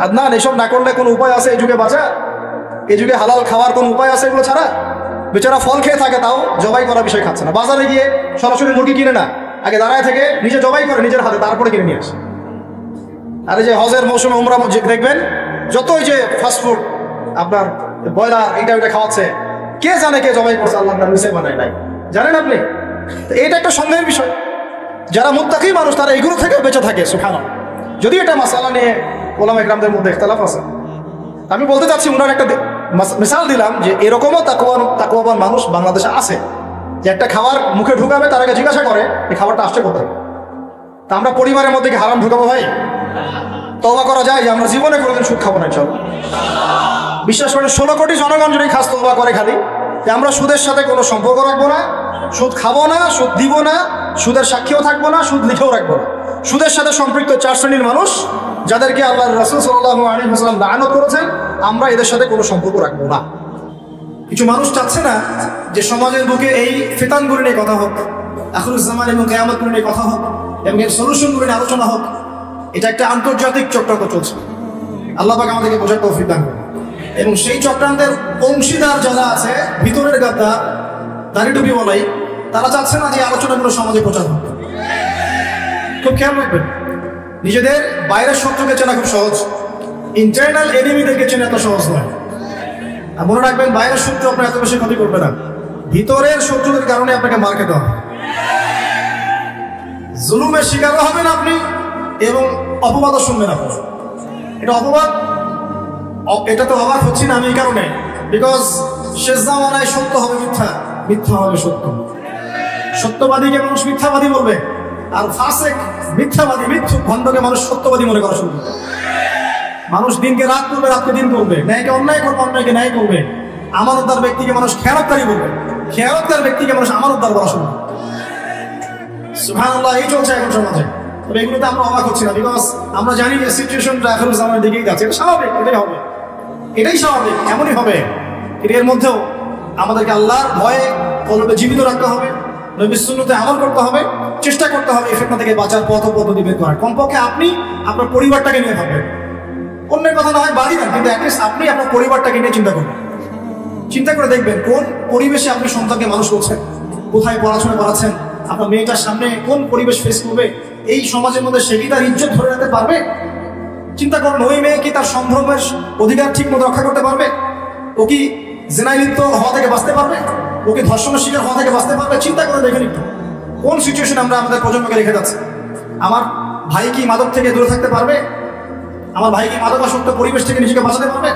আদনান, এসব না করলে কোনো উপায় আছে এই যুগে বাঁচা? এই যুগে হালাল খাওয়ার কোনো উপায় আছে এগুলো ছাড়া? বেচারা ফল খেয়ে থাকে, তাও জবাই করার বিষয় খাচ্ছে না। বাজারে গিয়ে সরাসরি মুরগি কিনে না, আগে দাঁড়ায় থেকে নিজে জবাই করে নিজের হাতে, তারপরে কিনে নিয়ে আসে। আর এই যে হজের মৌসুমে উমরা দেখবেন যতই যে ফাস্টফুড আপনার ব্রয়লার এইটা ওইটা খাওয়াচ্ছে, কে জানে কে জবাই করছে, আল্লাহর নাম নিচে বানায় নাই, জানেন আপনি? এটা একটা সন্দেহের বিষয়। যারা মুত্তাকি মানুষ তারা এগুলো থেকে বেঁচে থাকে। সুবহানাল্লাহ। যদি এটা মাসালা নিয়ে ওলামা ইকরামদের মধ্যে ইখতিলাফ আছে। আমি বলতে চাচ্ছি, ওনার একটা মিসাল দিলাম যে এরকমও তাকওয়াবান মানুষ বাংলাদেশে আছে, যে একটা খাবার মুখে ঢুকাবে তার আগে জিজ্ঞাসা করে এই খাবারটা আসছে কোথায়। তা আমরা পরিবারের মধ্যে কি হারাম ঢুকাবো ভাই? তওবা করা যায় যে আমরা জীবনে কোনোদিন সুদ খাবো না ইনশাআল্লাহ। বিশ্বাস করেন 16 কোটি জনগণ যদি খাস তওবা করে খালি যে আমরা সুদের সাথে কোনো সম্পর্ক রাখবো না, সুদ খাবো না, সুদ দিব না, সুদের সাক্ষীও থাকবো না, সুদ লিখেও রাখবো না। সুদের সাথে সম্পৃক্ত 4 শ্রেণীর মানুষ, যাদেরকে আল্লাহর রাসূল সাল্লাল্লাহু আলাইহি ওয়াসাল্লাম লানত করেছেন, আমরা এদের সাথে কোনো সম্পর্ক রাখবো না। কিছু মানুষ চাচ্ছে না যে সমাজের বুকে এই ফিতানগুলো নিয়ে কথা হোক, আখিরুজ জামান এবং কিয়ামতগুলো নিয়ে কথা হোক, এবং এর সলিউশনগুলো নিয়ে আলোচনা হোক। এটা একটা আন্তর্জাতিক চক্রান্ত চলছে। আল্লাহ পাক আমাদেরকে বোঝার তৌফিক দান করুন। এবং সেই চক্রান্তের অংশীদার যারা আছে, ভিতরের গাদ্দা দাড়ি টুপি বলাই, তারা চাচ্ছে না যে আলোচনাগুলো সমাজে প্রচার হোক। খুব খেয়াল রাখবেন, নিজেদের বাইরের শত্রুকে চেনা খুব সহজ, ইন্টারনাল এনিমিদেরকে চেনা এত সহজ নয়। আর মনে রাখবেন, বাইরের শত্রু আপনার এত বেশি ক্ষতি করবে না, ভিতরের শত্রুদের কারণে আপনাকে মার খেতে হবে, জুলুমের শিকারও হবেন আপনি, এবং অপবাদও শুনবেন আপনি। এটা অপবাদ, এটা তো অবাক হচ্ছি না আমি এই কারণে, বিকজ শেষ জামানায় সত্য হবে মিথ্যা, মিথ্যা হবে সত্য। সত্যবাদীকে মানুষ মিথ্যাবাদী বলবে, আর ফাসেক মিথ্যাবাদী মিথ্যুক ভণ্ডকে মানুষ সত্যবাদী মনে করা শুরু করবে। মানুষ দিনকে রাত করবে, রাতকে দিন করবে, ন্যায়কে অন্যায় করবে, অন্যায়কে ন্যায় করবে। আমানতদার ব্যক্তিকে মানুষ খেয়ানতকারী বলবে, খেয়ানতকার ব্যক্তিকে মানুষ আমানতদার বলা শুরু করবে। সুবহানাল্লাহ। এই চলছে এখন সমাজে। তবে এগুলোতে আমরা অবাক হচ্ছি না, বিকজ আমরা জানি যে সিচুয়েশনটা এখন আমাদের দিকেই যাচ্ছে। এটা স্বাভাবিক, এটাই হবে, এটাই স্বাভাবিক, এমনই হবে। এর মধ্যেও আমাদেরকে আল্লাহর ভয়ে কলবে জীবিত রাখতে হবে, নবীর সুন্নতে আমল করতে হবে, চেষ্টা করতে হবে এই ফিতনা থেকে বাঁচার পথ পদ্ধতি বের করার। কমপক্ষে আপনি আপনার পরিবারটাকে নিয়ে ভাববেন, অন্যের কথা না হয় বাড়ি দেন, কিন্তু অ্যাটলিস্ট আপনি আপনার পরিবারটাকে নিয়ে চিন্তা করবেন। চিন্তা করে দেখবেন কোন পরিবেশে আপনি সন্তানকে মানুষ করছেন, কোথায় পড়াশোনা করাচ্ছেন, আপনার মেয়েটার সামনে কোন পরিবেশ ফেস করবে, এই সমাজের মধ্যে সে কি তার ইজ্জত ধরে রাখতে পারবে? চিন্তা করুন, ওই মেয়ে কি তার সম্ভ্রমের অধিকার ঠিক মতো রক্ষা করতে পারবে? ও কি জেনায় লিপ্ত হওয়া থেকে বাঁচতে পারবে? ও কি ধর্ষণের শিকার হওয়া থেকে বাঁচতে পারবে? চিন্তা করে দেখেন একটু কোন সিচুয়েশন আমরা আমাদের প্রজন্মকে রেখে যাচ্ছি। আমার ভাই কি মাদক থেকে দূরে থাকতে পারবে? আমার ভাই কি মাদকাসক্ত পরিবেশ থেকে নিজেকে বাঁচাতে পারবে?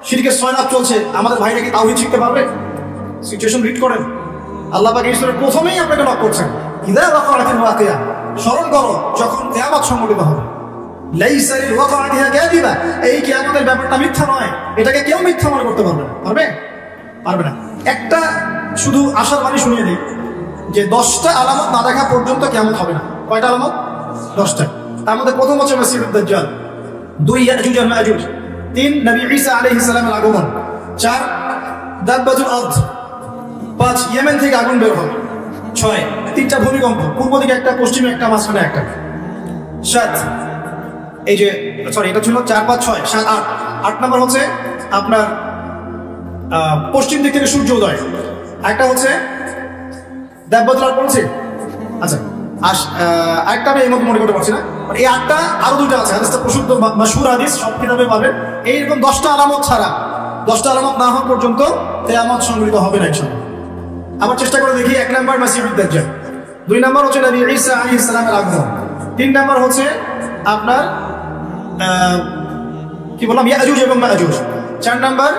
শিরকের সয়লাভ চলছে, আমাদের ভাইরা কি তাওহীদ শিখতে পারবে? সিচুয়েশন রিড করেন। আল্লাহ পাক ঈশ্বরের প্রথমেই আপনাকে নক করছেন, ইযা ওয়াকাআতিল ওয়াকিয়া, স্মরণ করো যখন কিয়ামত সংঘটিত হবে। লাইসা লিল ওয়াকাআতিহা কাযিবা, এই কিয়ামতের ব্যাপারটা মিথ্যা নয়, এটাকে কেউ মিথ্যা মনে করতে পারবে না। পারবে না। একটা শুধু আশার বাণী শুনিয়ে দিই যে 10টা আলামত না দেখা পর্যন্ত কিয়ামত হবে না। কয়টা আলামত? 10টা। তার মধ্যে প্রথম হচ্ছে মাসিহুদ দাজ্জাল, 2 ইয়াজুজ আর মাজুজ, 3 নবী ঈসা আলাইহিস সালামের আগমন, 4 দাব্বাতুল আরদ, 5 ইয়েমেন থেকে আগুন বের হবে, 6 3টা ভূমিকম্প, পূর্ব দিকে একটা, পশ্চিমে একটা, মাঝখানে একটা, 7 এই যে সরি এটা ছিল 4 5 6 7 8 8 নাম্বার হচ্ছে আপনার পশ্চিম দিক থেকে সূর্য উদয়, একটা হচ্ছে দাব্বাতুল আরদ বলছে। আচ্ছা একটা আমি এই মধ্যে মনে করতে পারছি না, এই 8টা আরো 2টা আছে, হাদিসটা প্রসিদ্ধ মাশহুর হাদিস, সব কিতাবে পাবেন। এইরকম 10টা আলামত ছাড়া, 10টা আলামত না হওয়া পর্যন্ত কিয়ামত সংঘটিত হবে না ইনশাআল্লাহ। আবার চেষ্টা করে দেখি। 1 নাম্বার মাসিহুদ দাজ্জাল, 2 নাম্বার হচ্ছে নবী ঈসা আলাইহিস সালামের আগমন, 3 নাম্বার হচ্ছে আপনার কি বললাম ইয়াজুজ এবং মাজুজ, 4 নাম্বার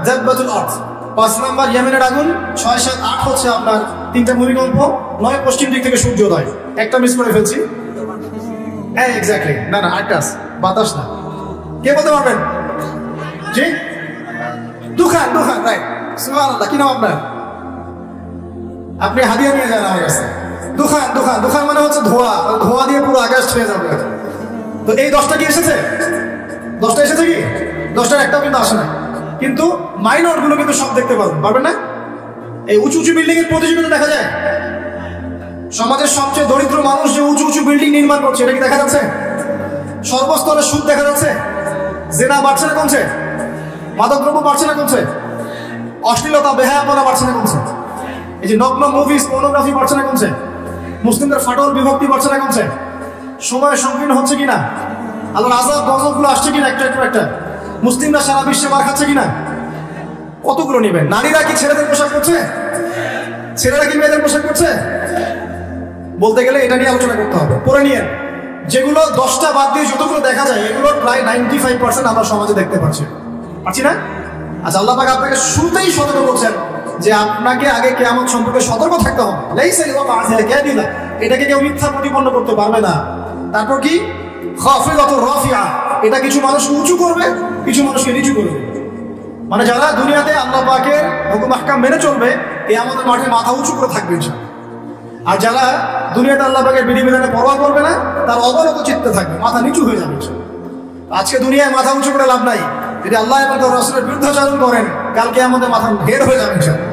দাব্বাতুল আরদ, 5 নাম্বার ইয়েমেনের আগুন, 6 7 8 হচ্ছে আপনার 3টা ভূমিকম্প, 9 পশ্চিম দিক থেকে সূর্যোদয়। একটা মিস করে ফেলছি। হ্যাঁ এক্স্যাক্টলি, না আকাশ বাতাস না। কে বলতে পারবেন? জি দুখান রাইট। সুবহানাল্লাহ, কি নাম আপনার? আপনি হাদিয়া নিয়ে যান আমার কাছে। দুখান মানে হচ্ছে ধোঁয়া দিয়ে পুরো আকাশ ছেয়ে যাবে। তো এই 10টা কি এসেছে? 10টা এসেছে কি? 10টার একটাও কিন্তু আসে না, কিন্তু মাইনর গুলো কিন্তু সব দেখতে পারবেন না। এই উঁচু বিল্ডিং এর প্রতিযোগিতা দেখা যায়, সমাজের সবচেয়ে দরিদ্র মানুষ যে উঁচু বিল্ডিং নির্মাণ করছে, এটা কি দেখা যাচ্ছে? সর্বস্তরে সুদ দেখা যাচ্ছে, জেনা বাড়ছে না কমছে, মাদকদ্রব্য বাড়ছে না কমছে, অশ্লীলতা বেহায়াপনা বাড়ছে না কমছে, এই যে নগ্ন মুভিজ পর্নোগ্রাফি বাড়ছে না কমছে, মুসলিমদের ফাটল বিভক্তি বাড়ছে না কমছে, সময় সংকীর্ণ হচ্ছে কিনা, আল্লাহর আযাব গজবগুলো আসছে কিনা একটা, মুসলিমরা সারা বিশ্বে মার খাচ্ছে কিনা, কতগুলো নেবেন? নারীরা কি ছেলেদের পোশাক করছে? ছেলেরা কি মেয়েদের পোশাক করছে? বলতে গেলে এটা নিয়ে আলোচনা করতে হবে। পরে নিয়ে যেগুলো 10টা বাদ দিয়ে যতগুলো দেখা যায়, এগুলো প্রায় 95% আমরা সমাজে দেখতে পাচ্ছি না? আচ্ছা, আল্লাহ পাক আপনাকে শুরুতেই সতর্ক করছেন যে আপনাকে আগে কিয়ামত সম্পর্কে সতর্ক থাকতে হবে। লাইসা লিল ওয়াকাআতিহা কাযিবা, এটাকে কেউ মিথ্যা প্রতিপন্ন করতে পারবে না। তারপর কি? খাফিদাতুর রাফিআ, এটা কিছু মানুষকে উঁচু করবে, কিছু মানুষকে নিচু করবে। মানে যারা দুনিয়াতে আল্লাহ পাকের হুকুম আহকাম মেনে চলবে, কিয়ামতের মাঠে মাথা উঁচু করে থাকবে ইনশাআল্লাহ। আর যারা দুনিয়াতে আল্লাহ পাকের বিধিবিধানে পরোয়া করবে না, তার অবনত চিত্তে থাকবে, মাথা নিচু হয়ে যাবে। আজকে দুনিয়ায় মাথা উঁচু করে লাভ নাই, যদি আল্লাহ এবং তার রাসূলের বিরুদ্ধাচরণ করেন, কালকে আমাদের মাথা ঢের হয়ে যাবে ইনশাআল্লাহ।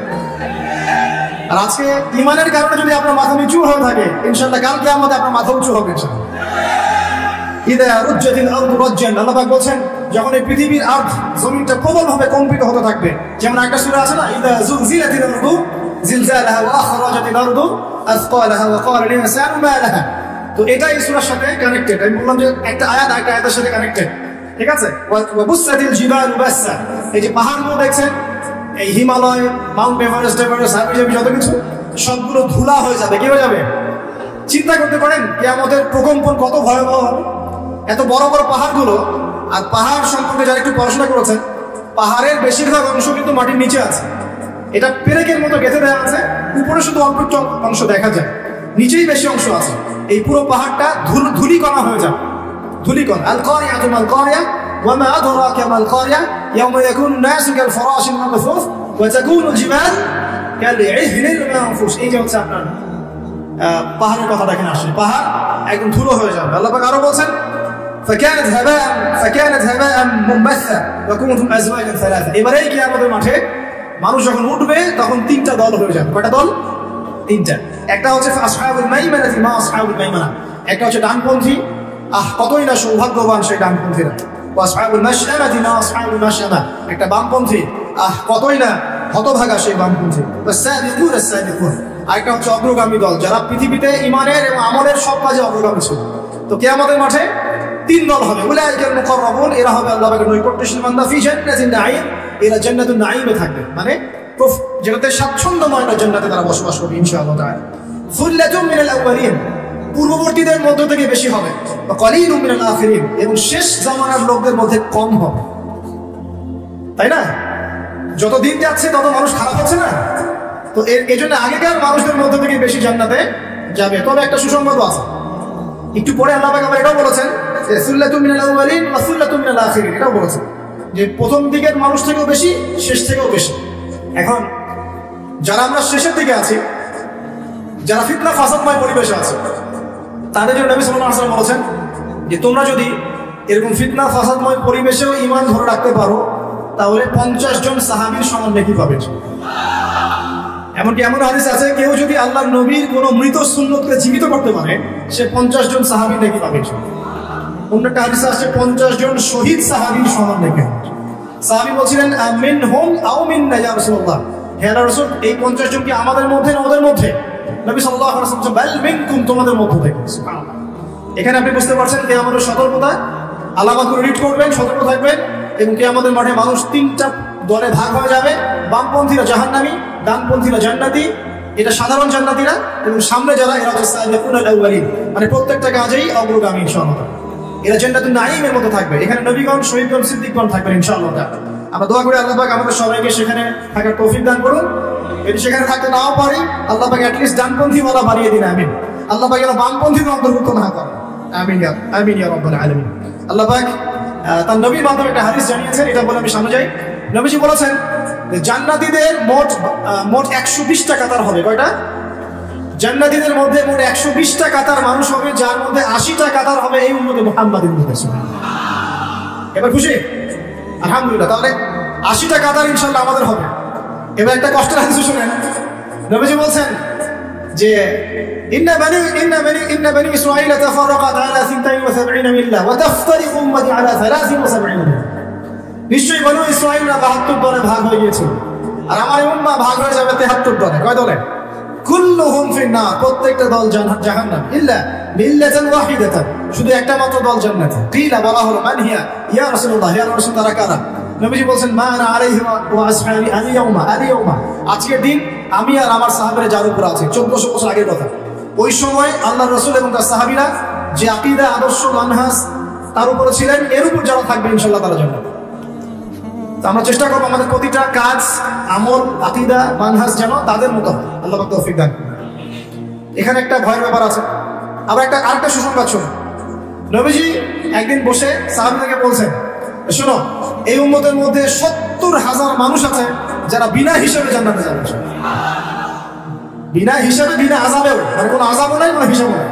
আর আজকে ঈমানের কারণে যদি আপনার মাথা নিচু হয়ে থাকে, ইনশাআল্লাহ কালকে আমাদের আপনার মাথা উঁচু হবে ইনশাআল্লাহ। ইদা রুজ্জাতিল আরদু রাজ্জান, আল্লাহ পাক বলেন যখন এই পৃথিবীর আরদ জমিনটা প্রবলভাবে কম্পিত হতে থাকবে। যেমন একটা সূরা আছে না, ইদা যুলজিলাতিল আরদু জিলজালাহা ওয়া আখরাজাতিল আরদু আসকালাহা ওয়া ক্বালা লিল ইনসানু মা লাহা। তো এটা এই সূরার সাথে কানেক্টেড। আমি বললাম যে একটা আয়াতের সাথে কানেক্টেড, ঠিক আছে? ওয়া বুসাতিল জিবালু বাসসা, এই যে পাহাড়গুলো দেখছেন, এই হিমালয়, মাউন্ট এভারেস্ট, হাবিজাবি যত কিছু সবগুলো ধুলা হয়ে যাবে। কি হয়ে যাবে? চিন্তা করতে পারেন কিয়ামতের প্রকম্পন কত ভয়াবহ হবে। এত বড় বড় পাহাড়গুলো, আর পাহাড় সম্পর্কে যারা একটু পড়াশোনা করেছেন, পাহাড়ের বেশিরভাগ অংশ কিন্তু মাটির নিচে আছে। এটা পেরেকের মতো গেঁথে দেওয়া আছে, উপরে শুধু অল্প একটু অংশ দেখা যায়, নিচেই বেশি অংশ আছে। এই পুরো পাহাড়টা ধূলিকণা হয়ে যাবে। ধূলিকণা। আল কারিয়াতু মাল কারিয়া ওয়া মা আদরাকা মাল কারিয়া ইয়াওমা ইয়াকুনু নাসু কাল ফারাশিল মাবথুস ওয়া তাকুনু জিবাল কাল ইহনিল মানফুস। এই যে হচ্ছে আপনার পাহাড়ের কথা দেখেন, আসলে পাহাড় একদম ধুলো হয়ে যাবে। আল্লাহ পাক আরো বলেন فكانت هباء منبثا وكنتم ازواجا ثلاثه। এবারে কিয়ামতের মাঠে মানুষ যখন উঠবে তখন 3টা দল হয়ে যাবে। কয়টা দল? তিনটা। একটা হচ্ছে আসহাবুল মাইমানাতি মা আসহাবুল মাইমানা, একটা হচ্ছে ডানপন্থী, কতই না সৌভাগ্যবান সেই ডানপন্থীরা। আসহাবুল মাশআমাতি মা আসহাবুল মাশআমা, একটা বামপন্থী, কতই না হতভাগা সেই বামপন্থী। ওয়াসাবিকুন আস-সাবিকুন, আরেকটা হচ্ছে অগ্রগামী দল, যারা পৃথিবীতে ঈমানের এবং আমলের সব কাজে অগ্রগামী ছিল। তো কিয়ামতের মাঠে তিন দল হবে, উলাইকাল মুকাররাবুন, এরা হবে আল্লাহ পাকের নৈকট্যশীল বান্দা, ফি জান্নাতিন নাঈম, এরা জান্নাতুন নাঈমে থাকবে, মানে যেটাতে স্বাচ্ছন্দ্যময় একটা জান্নাতে তারা বসবাস করবে ইনশাআল্লাহ তাআলা। সুল্লাতুম মিনাল আউয়ালিন, পূর্ববর্তীদের মধ্য থেকে বেশি হবে, ওয়া কলিলুম মিনাল আখিরিন, এবং শেষ জামানার লোকদের মধ্যে কম হবে। তাই না? যত দিন যাচ্ছে তত মানুষ খারাপ হচ্ছে না? তো এই জন্য আগেকার মানুষদের মধ্য থেকে বেশি জান্নাতে যাবে। তবে একটা সুসংবাদ আছে, একটু পরে আল্লাহ পাক আবার এটাও বলেছেন যে সুল্লাতুম মিনাল আউয়ালিন ওয়া সুল্লাতুম মিনাল আখিরিন, এটাও বলেছেন যে প্রথম দিকের মানুষ থেকেও বেশি, শেষ থেকেও বেশি। এখন যারা আমরা শেষের দিকে আছি, যারা ফিতনা ফাসাদময় পরিবেশে আছে, তাদের জন্য নবী সাল্লাল্লাহু আলাইহি ওয়াসাল্লাম বলেছেন যে তোমরা যদি এরকম ফিতনা ফাসাদময় পরিবেশেও ঈমান ধরে রাখতে পারো, তাহলে 50 জন সাহাবীর সমান নেকি পাবে। এমনকি এমন হাদিস আছে, কেউ যদি আল্লাহর নবীর কোনো মৃত সুন্নতকে জীবিত করতে পারে, সে 50 জন সাহাবীর নেকি পাবে। অন্য একটা হাদিসে আছে 50 জন শহীদ সাহাবীর সমান নেকি। সাহাবী বলছিলেন মিনহুম আও মিন্না ইয়া রাসূলুল্লাহ, হে আল্লাহর রাসূল, এই 50 জন কি আমাদের মধ্যে না ওদের মধ্যে? নবী সাল্লাল্লাহু আলাইহি ওয়াসাল্লাম বলেন বাল মিনকুম, তোমাদের মধ্য থেকে। সুবহানাল্লাহ। এখানে আপনি বুঝতে পারছেন কিয়ামতের সতর্কতা, আলামত করে রিড করবেন, সতর্ক থাকবেন, এবং কিয়ামতের মাঠে মানুষ তিনটা দলে ভাগ হয়ে যাবে। বামপন্থীরা জাহান্নামী, ডানপন্থীরা জান্নাতি, এটা সাধারণ জান্নাতীরা, এবং সামনে যারা, এরা হচ্ছে সাবিকুনাল আউয়ালিন, মানে প্রত্যেকটা কাজেই অগ্রগামী ইনশাআল্লাহ। এরা জান্নাতুন নাঈমের মতো থাকবে। এখানে নবীগণ, শহীদগণ, সিদ্দিকগণ থাকবেন ইনশাআল্লাহ। আমরা দোয়া করি আল্লাহ পাক আমাদের সবাইকে সেখানে থাকার তৌফিক দান করুন। যদি সেখানে থাকতে নাও পারি, আল্লাহ পাক অ্যাটলিস্ট ডানপন্থীওয়ালা বানিয়ে দিন, আমিন। আল্লাহ পাক যেন বামপন্থীদের অন্তর্ভুক্ত না করেন, আমিন ইয়া রাব্বাল আলামিন। আল্লাহ পাক তার নবীর মাধ্যমে একটা হাদিস জানিয়েছেন, এটা বলে আমি সামনে যাই। নবীজি বলেছেন যে জান্নাতীদের মোট 120টা কাতার হবে। কয়টা? জান্নাতীদের মধ্যে মোট 120টা কাতার মানুষ হবে, যার মধ্যে 80টা কাতার হবে এই উম্মতে মুহাম্মাদের মধ্যে। এবার খুশি? আলহামদুলিল্লাহ। তাহলে 80টা কাতার ইনশাআল্লাহ আমাদের হবে। এবার একটা কষ্টের হাদিস শুনেন। নবীজি বলছেন যে ইন্না বানি ইসরাঈল তাফারাকাত আলা 72 মিল্লাহ ওয়া তাফতারিকু উম্মতি আলা 73 মিল্লাহ। নিশ্চয়ই বনু ইসরাঈলরা 72 দলে ভাগ হয়ে গিয়েছিল, আর আমার উম্মাহ ভাগ হয়ে যাবে 73 দলে। কয় দলে? কুল্লুহুম ফিন্নার, প্রত্যেকটা দল জাহান্নাম, ইল্লা মিল্লাতান ওয়াহিদাতান, শুধু একটা মাত্র দল জান্নাতে। কিলা, বলা হলো মান হিয়া ইয়া রাসূলুল্লাহ, ইয়া রাসূল, তারা কারা? নবীজি বলেন মা আনা আলাইহি ওয়া আসহাবি আল-ইয়াউমা, আজকের দিন আমি আর আমার সাহাবীরা যার উপর আছে। 1400 বছর আগের কথা। ওই সময় আল্লাহর রাসূল এবং তার সাহাবীরা যে আকীদা, আদর্শ, মানহাজ তার উপরে ছিলেন, এর উপর যারা থাকবে ইনশাআল্লাহ তারা জান্নাত। তো আমরা চেষ্টা করবো আমাদের প্রতিটা কাজ, আমল, আকীদা, মানহাজ যেন তাদের মতো হয়। আল্লাহ পাক তৌফিক দান করুন। এখানে একটা ভয়ের ব্যাপার আছে। আবার আরেকটা সুসংবাদ শুনুন। নবীজি একদিন বসে সাহাবীদেরকে বলছেন, শোনো, এই উম্মতের মধ্যে 70,000 মানুষ আছে যারা বিনা হিসাবে জান্নাতে যাবে। বিনা হিসাবে, বিনা আযাবেও, মানে কোনো আযাবও নাই, কোনো হিসাবও নাই।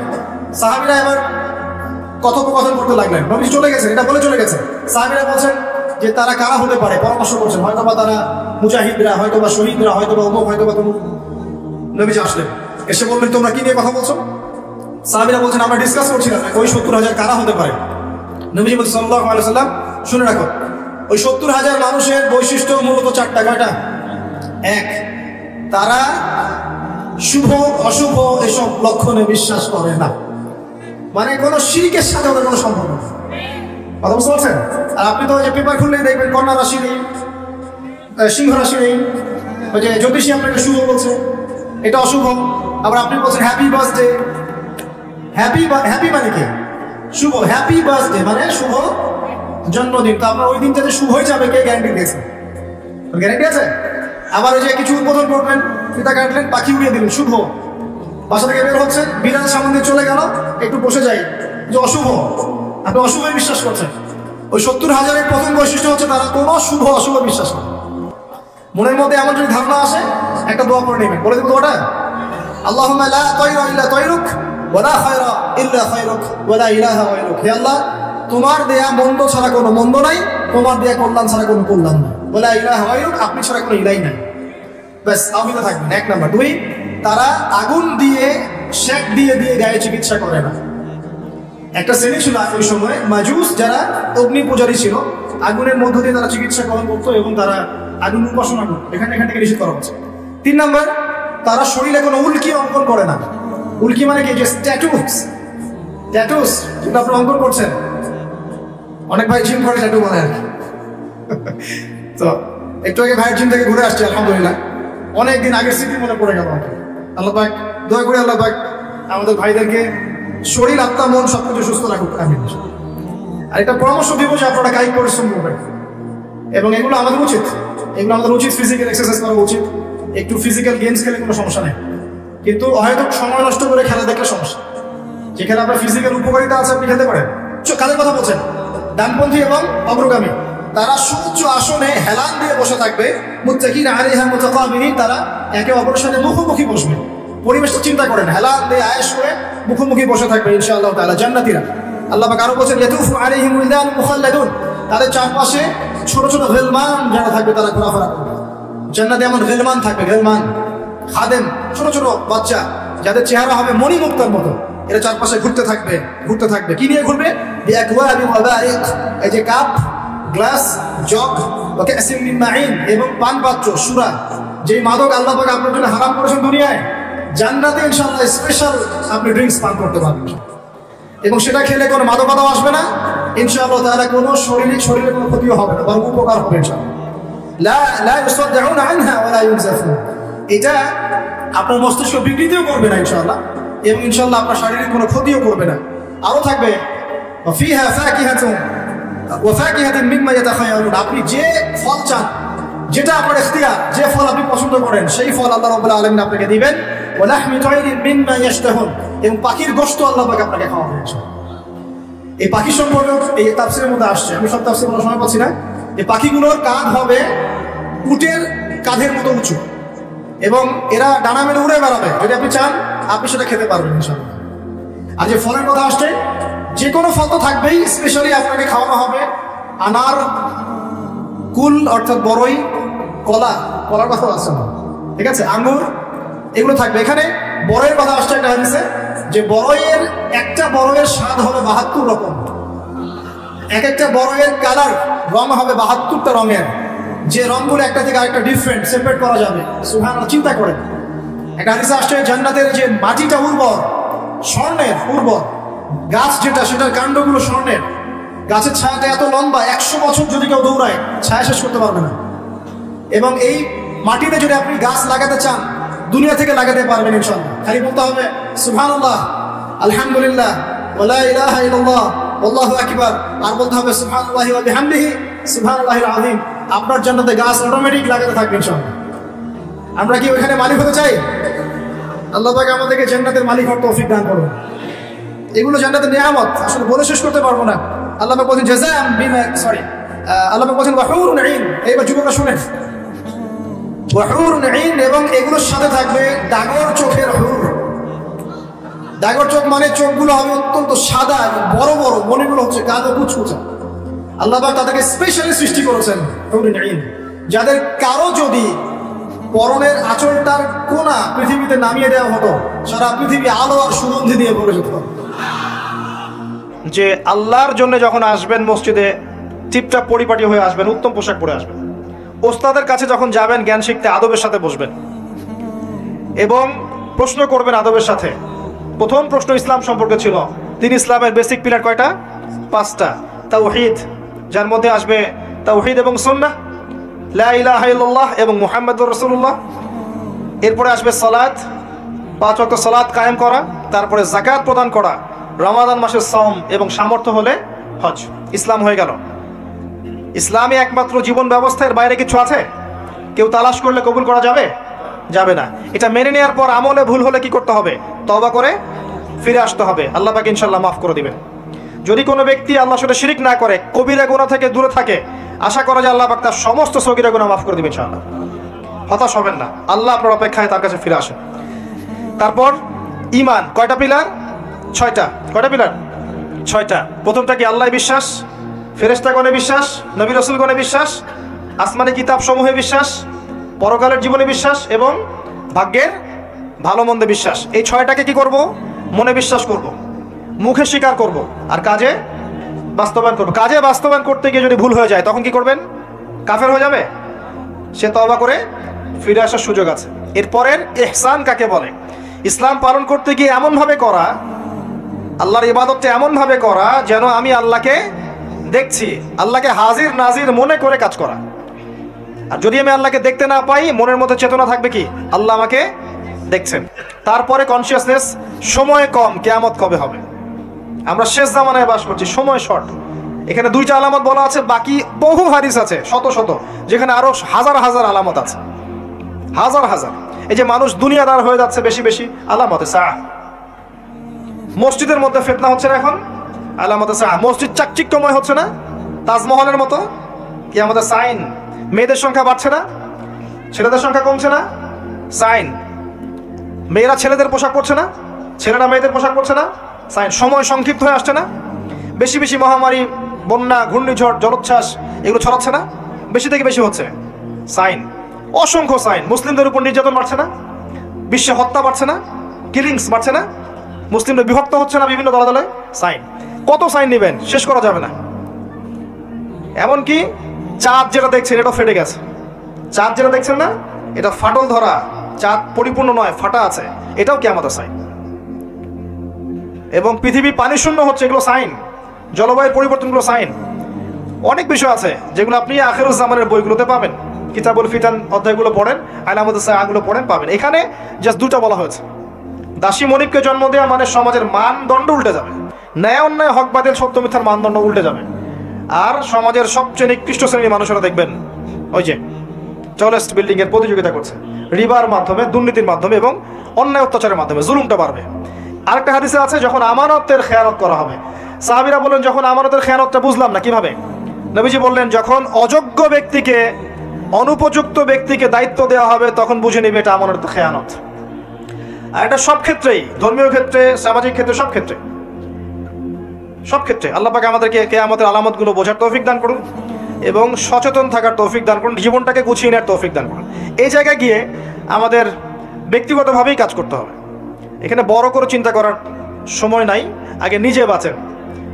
সাহাবীরা এবার কথোপকথন করতে লাগলেন। নবীজি চলে গেছেন, এটা বলে চলে গেছেন। সাহাবীরা বলছেন যে তারা কারা হতে পারে, পরামর্শ করছেন। হয়তোবা তারা মুজাহিদরা, হয়তোবা শহীদরা, হয়তোবা অমুক, হয়তোবা তমুক। নবীজি আসলেন, এসে বললেন তোমরা কি নিয়ে কথা বলছো? সাহাবীরা বলছেন আমরা ডিসকাস করছিলাম ওই 70,000 কারা হতে পারে। নবীজি বলছেন সাল্লাল্লাহু আলাইহি ওয়াসাল্লাম, শুনে রাখো, ওই 70,000 মানুষের বৈশিষ্ট্য মূলত 4টা। কয়টা? 1, তারা শুভ অশুভ এসব লক্ষণে বিশ্বাস করে না, মানে কোনো শিরকের সাথে ওদের কোনো সম্পর্ক নেই। কথা বুঝতে পারছেন? আর আপনি তো ওই যে পেপার খুললেই দেখবেন কন্যা রাশি নেই, সিংহ রাশি নেই, ওই যে জ্যোতিষী আপনাকে শুভ বলছে, এটা অশুভ। আবার আপনি বলছেন হ্যাপি বার্থডে। হ্যাপি মানে কি? শুভ। হ্যাপি বার্থডে মানে শুভ জন্মদিন। তো আপনার ওই দিনটাতে শুভ হয়ে যাবে, কে গ্যারান্টি দিয়েছে? গ্যারান্টি আছে? আবার ওই যে কিছু উদ্বোধন করবেন, ফিতা কাটলেন, পাখি উড়িয়ে দিলেন, শুভ। বাসা থেকে বের হচ্ছেন, বিড়াল সামনে দিয়ে চলে গেল, একটু বসে যাই, যে অশুভ। আপনি অশুভে বিশ্বাস করছেন। ওই 70,000-এর প্রথম বৈশিষ্ট্য হচ্ছে তারা কোনো শুভ অশুভ বিশ্বাস করে। মনের মধ্যে এমন যদি ধারণা আসে, একটা দোয়া করে নেবেন। বলে দেবো দোয়াটা, আল্লাহুম্মা লা তায়রা ইল্লা তায়রুক ওয়া লা খায়রা ইল্লা খায়রুক ওয়া লা ইলাহা গায়রুক। হে আল্লাহ, তোমার দেয়া মন্দ ছাড়া কোনো মন্দ নাই, তোমার দেয়া কল্যাণ ছাড়া কোনো কল্যাণ নাই। ওয়া লা ইলাহা গায়রুক, আপনি ছাড়া কোনো ইলাই নাই। ব্যাস, আপনি তো থাকবেন। 1 নাম্বার। 2, তারা আগুন দিয়ে শেক দিয়ে দিয়ে গায়ে চিকিৎসা করে না। একটা শ্রেণী ছিল ওই সময় মাজুস, যারা অগ্নি পূজারী ছিল, আগুনের মধ্য দিয়ে তারা চিকিৎসা গ্রহণ করতো এবং তারা আগুন উপাসনা করতো। এখান থেকে নিষেধ করা হচ্ছে। 3 নম্বর, তারা শরীরে কোনো উল্কি অঙ্কন করে না। উল্কি মানে কি? যে ট্যাটুস যেটা আপনি অঙ্কন করছেন। অনেক ভাই জিম করে ট্যাটু বানায় আর কি। তো একটু আগে ভাইয়ের জিম থেকে ঘুরে আসছে, আলহামদুলিল্লাহ। অনেকদিন আগের স্মৃতি মনে পড়ে গেল। আল্লাহ পাক দয়া করে আল্লাহ পাক আমাদের ভাইদেরকে শরীর, আত্মা, মন সবকিছু সুস্থ রাখুক। আমিন। আর একটা পরামর্শ দিব যে আপনারা কায়িক পরিশ্রম করবেন, এবং এগুলো আমাদের উচিত। ফিজিক্যাল এক্সারসাইজ করা উচিত। একটু ফিজিক্যাল গেমস খেলে কোনো সমস্যা নেই, কিন্তু হয়তো সময় নষ্ট করে খেলা দেখলে সমস্যা। যেখানে আপনার ফিজিক্যাল উপকারিতা আছে আপনি খেলতে পারেন। কাদের কথা বলছেন? ডানপন্থী এবং অগ্রগামী। তারা সুউচ্চ আসনে হেলান দিয়ে বসে থাকবে, মুত্তাকিনা আলাইহা মুতাকাবিলিন। তারা একে অপরের সাথে মুখোমুখি বসবে। পরিবেশটা চিন্তা করেন, হেলান দিয়ে আয়েশ করে মুখোমুখি বসে থাকবে ইনশাআল্লাহ তাআলা জান্নাতীরা। আল্লাহ পাক আরো বলেন, ইয়াতুফু আলাইহিম উলদান মুখাল্লাদুন। তাদের চারপাশে ছোট ছোট গিলমান যারা থাকবে, তারা ঘোরাফেরা করবে। জান্নাতে এমন গিলমান থাকবে, গিলমান খাদেম, ছোট ছোট বাচ্চা যাদের চেহারা হবে মণিমুক্তার মতো। এরা চারপাশে ঘুরতে থাকবে। কি নিয়ে ঘুরবে? বিআকওয়াবি ওয়া বারিক। এই যে কাপ, গ্লাস, জগ, ওয়া কাসিম মিন মাইন, এবং পান পাত্র, সুরা, যে মাদক আল্লাহ পাক আপনার জন্য হারাম করেছেন দুনিয়ায়, জান্নাতে ইনশাআল্লাহ স্পেশাল আপনি ড্রিঙ্কস পান করতে পারবেন। এবং সেটা খেলে কোনো মাদকতাও আসবে না ইনশাআল্লাহ তাআলা। কোনো শরীরে কোনো ক্ষতিও হবে না, বরং উপকার হবে ইনশাআল্লাহ। লা ইউসাদদাউনা আনহা ওয়া লা ইউনজাফুন। এটা আপনার মস্তিষ্ক বিকৃতিও করবে না ইনশাআল্লাহ, এবং ইনশাআল্লাহ আপনার শারীরিক কোনো ক্ষতিও করবে না। আরো থাকবে ফিহা ফাকিহাতুন ওয়া ফাকিহাতুন মিম্মা ইয়াতাখায়ারুন। আপনি যে ফল চান, যেটা আপনার ইখতিয়ার, যে ফল আপনি পছন্দ করেন, সেই ফল আল্লাহ রাব্বুল আলামিন আপনাকে দিবেন। ওয়া লাহমি তায়রিন মিম্মা ইয়াশতাহুন। এবং পাখির গোশত আল্লাহ পাক আপনাকে খাওয়াবেন ইনশাআল্লাহ। এই পাখি সম্পর্কে এই তাফসীরের মধ্যে আসছে, আমি সব তাফসীর বলার সময় পাচ্ছি না। এই পাখিগুলোর কাঁধ হবে উটের কাঁধের মতো উঁচু, এবং এরা ডানা মেলে উড়ে বেড়াবে। যদি আপনি চান আপনি সেটা খেতে পারবেন ইনশাআল্লাহ। আর যে ফলের কথা আসছে, যে কোনো ফল তো থাকবেই, স্পেশালি আপনাকে খাওয়ানো হবে আনার, কুল অর্থাৎ বড়ই, কলার কথা আসছে না, ঠিক আছে, আঙ্গুর, এগুলো থাকবে। এখানে বড়ের কথা আসছে একটা হাদিসে, যে একটা বড়ের স্বাদ হবে 72 রকম। একটা বড়ের কালার, রং হবে 72টা রঙের, যে রঙগুলো একটা থেকে আরেকটা ডিফারেন্ট, সেপারেট করা যাবে। সুবহানাল্লাহ, চিন্তা করেন। একটা হাদিসে আসছে জান্নাতের যে মাটিটা উর্বর, স্বর্ণের উর্বর, গাছ যেটা, সেটার কাণ্ডগুলো স্বর্ণের, গাছের ছায়াটা এত লম্বা, 100 বছর যদি কেউ দৌড়ায় ছায়া শেষ করতে পারবে না। এবং এই মাটিতে যদি আপনি গাছ লাগাতে চান, দুনিয়া থেকে লাগাতে পারবেন ইনশাআল্লাহ। খালি বলতে হবে সুবহানাল্লাহ, আলহামদুলিল্লাহ, ওয়া লা ইলাহা ইল্লাল্লাহ, আল্লাহু আকবার, আর বলতে হবে সুবহানাল্লাহি ওয়া বিহামদিহি সুবহানাল্লাহিল আযীম। আপনার জান্নাতে গাছ অটোমেটিক লাগাতে থাকবে ইনশাআল্লাহ। আমরা কি ওখানে মালিক হতে চাই? আল্লাহ পাক আমাদেরকে জান্নাতের মালিক হওয়ার তৌফিক দান করুন। এগুলো জান্নাতের নিয়ামত, আসলে বলে শেষ করতে পারবো না। আল্লাহ পাক বলেন জাযাআন বিমা, আল্লাহ পাক বলেন ওয়া হুরুন ঈন। এইবার যুবকরা শুনেন, ওয়া হুরুন ঈন, এবং এগুলোর সাথে থাকবে ডাগর চোখের হুর। ডাগর চোখ মানে চোখগুলো হবে অত্যন্ত সাদা এবং বড় বড়, মনেগুলো হচ্ছে কালো কুচকুচা। আল্লাহ পাক তাদেরকে স্পেশালি সৃষ্টি করেছেন হুরুন ঈন, যাদের কারো যদি পরনের আঁচলটার কোনা পৃথিবীতে নামিয়ে দেওয়া হতো, সারা পৃথিবী আলো আর সুগন্ধি দিয়ে ভরে যেত। যে আল্লাহর জন্য যখন আসবেন মসজিদে, টিপটাপ পরিপাটি হয়ে আসবেন, উত্তম পোশাক পরে আসবেন। ওস্তাদের কাছে যখন যাবেন জ্ঞান শিখতে, আদবের সাথে বসবেন এবং প্রশ্ন করবেন আদবের সাথে। প্রথম প্রশ্ন ইসলাম সম্পর্কে ছিল। ইসলামের বেসিক পিলার কয়টা? 5টা। তাওহীদ, যার মধ্যে আসবে তাওহীদ এবং সুন্নাহ, লা ইলাহা ইল্লাল্লাহ এবং মুহাম্মাদুর রাসূলুল্লাহ। এরপরে আসবে সালাত, 5 ওয়াক্ত সালাত কায়েম করা। তারপরে যাকাত প্রদান করা, রমাদান মাসের সাওম, এবং সামর্থ্য হলে হজ। ইসলাম হয়ে গেল। ইসলামী একমাত্র জীবন ব্যবস্থা, এর বাইরে কিছু আছে? কেউ তালাশ করলে কবুল করা যাবে না। এটা মেনে নেওয়ার পর আমলে ভুল হলে কি করতে হবে? তওবা করে ফিরে আসতে হবে। আল্লাহ পাক ইনশাআল্লাহ মাফ করে দিবেন। যদি কোনো ব্যক্তি আল্লাহর সাথে শিরিক না করে, কবিরা গুনাহ থেকে দূরে থাকে, আশা করা যায় আল্লাহ পাক তার সমস্ত সগীরা গুনাহ মাফ করে দিবেন ইনশাআল্লাহ। হতাশ হবেন না, আল্লাহ আপনার অপেক্ষায়, তার কাছে ফিরে আসেন। তারপর ঈমান, কয়টা পিলার? 6টা। কয়টা পিলার? 6টা। প্রথমটা কি? আল্লাহ বিশ্বাস, ফেরেশতাগণে বিশ্বাস, নবী রাসূলগণে বিশ্বাস, আসমানি কিতাব সমূহে বিশ্বাস, পরকালের জীবনে বিশ্বাস, এবং ভাগ্যের ভালো মন্দে বিশ্বাস, এই 6টাকে কি করব? মনে বিশ্বাস করব, মুখে স্বীকার করব, আর কাজে বাস্তবায়ন করব। কাজে বাস্তবায়ন করতে গিয়ে যদি ভুল হয়ে যায় তখন কি করবেন? কাফের হয়ে যাবে? সে তওবা করে ফিরে আসার সুযোগ আছে। এরপরের ইহসান কাকে বলে? ইসলাম পালন করতে গিয়ে এমনভাবে করা, আল্লাহর ইবাদতটা এমনভাবে করা যেন আমি আল্লাহকে দেখছি, আল্লাহকে হাজির নাজির মনে করে কাজ করা। আর যদি আমি আল্লাহকে দেখতে না পাই, মনের মধ্যে চেতনা থাকবে কি? আল্লাহ আমাকে দেখছেন। তারপরে কনসিয়াসনেস, সময় কম, কিয়ামত কবে হবে। আমরা শেষ জামানায় বাস করছি, সময় শর্ট। এখানে 2টা আলামত বলা আছে, বাকি বহু হাদিস আছে শত শত, যেখানে আরো হাজার হাজার আলামত আছে, হাজার হাজার। এই যে মানুষ দুনিয়াদার হয়ে যাচ্ছে বেশি বেশি, আলামতে সাআহ। মসজিদের মধ্যে ফিতনা হচ্ছে না এখন, আলামতে সাআহ। মসজিদ চাকচিক্যময় হচ্ছে না, তাজমহলের মতো, কিয়ামতের সাইন। মেয়েদের সংখ্যা বাড়ছে না, ছেলেদের সংখ্যা কমছে না, সাইন। মেয়েরা ছেলেদের পোশাক পরছে না, ছেলেরা মেয়েদের পোশাক পরছে না, সাইন। সময় সংক্ষিপ্ত হয়ে আসছে না, বেশি বেশি মহামারী, বন্যা, ঘূর্ণিঝড়, জলোচ্ছ্বাস এগুলো ছড়াচ্ছে না, বেশি থেকে বেশি হচ্ছে, সাইন। অসংখ্য সাইন। মুসলিমদের উপর নির্যাতন বাড়ছে না, বিশ্বে হত্যা বাড়ছে না, কিলিংস বাড়ছে না, মুসলিমরা বিভক্ত হচ্ছে না বিভিন্ন দলে দলে, সাইন। কত সাইন নেবেন, শেষ করা যাবে না। এমনকি চাঁদ যেটা দেখছেন এটা ফেটে গেছে, চাঁদ যেটা দেখছেন না এটা ফাটল ধরা, চাঁদ পরিপূর্ণ নয়, ফাটা আছে, এটাও কিয়ামতের সাইন। এবং পৃথিবী পানি শূন্য হচ্ছে, এগুলো সাইন। জলবায়ুর পরিবর্তনগুলো সাইন। অনেক বিষয় আছে যেগুলো আপনি আখিরুজ্জামানের বইগুলোতে পাবেন, কিতাবুল ফিতান অধ্যায়গুলো পড়েন, আলামতে সাআহগুলো পড়েন, পাবেন। এখানে জাস্ট 2টা বলা হয়েছে। দাসী মনিবকে জন্ম দেওয়া মানে সমাজের মানদণ্ড উল্টে যাবে, ন্যায় অন্যায়, হক বাতিল, সত্য মিথ্যার মানদণ্ড উল্টে যাবে। আর সমাজের সবচেয়ে নিকৃষ্ট শ্রেণীর মানুষেরা দেখবেন ওই যে টলেস্ট বিল্ডিং এর প্রতিযোগিতা করছে, রিবার মাধ্যমে, দুর্নীতির মাধ্যমে এবং অন্যায় অত্যাচারের মাধ্যমে জুলুমটা বাড়বে। আরেকটা হাদিসে আছে, যখন আমানতের খেয়ানত করা হবে, সাহাবীরা বললেন যখন আমানতের খেয়ানতটা বুঝলাম না কিভাবে। নবীজি বললেন যখন অযোগ্য ব্যক্তিকে, অনুপযুক্ত ব্যক্তিকে দায়িত্ব দেওয়া হবে তখন বুঝে নেবে এটা আমানতের খেয়ানত। আর এটা সব ক্ষেত্রেই, ধর্মীয় ক্ষেত্রে, সামাজিক ক্ষেত্রে, সব ক্ষেত্রে, সব ক্ষেত্রে। আল্লাহ পাক আমাদেরকে কিয়ামতের আলামতগুলো বোঝার তৌফিক দান করুন এবং সচেতন থাকার তৌফিক দান করুন, জীবনটাকে গুছিয়ে নেওয়ার তৌফিক দান করুন। এই জায়গায় গিয়ে আমাদের ব্যক্তিগতভাবেই কাজ করতে হবে। এখানে বড় করে চিন্তা করার সময় নাই, আগে নিজে বাঁচেন,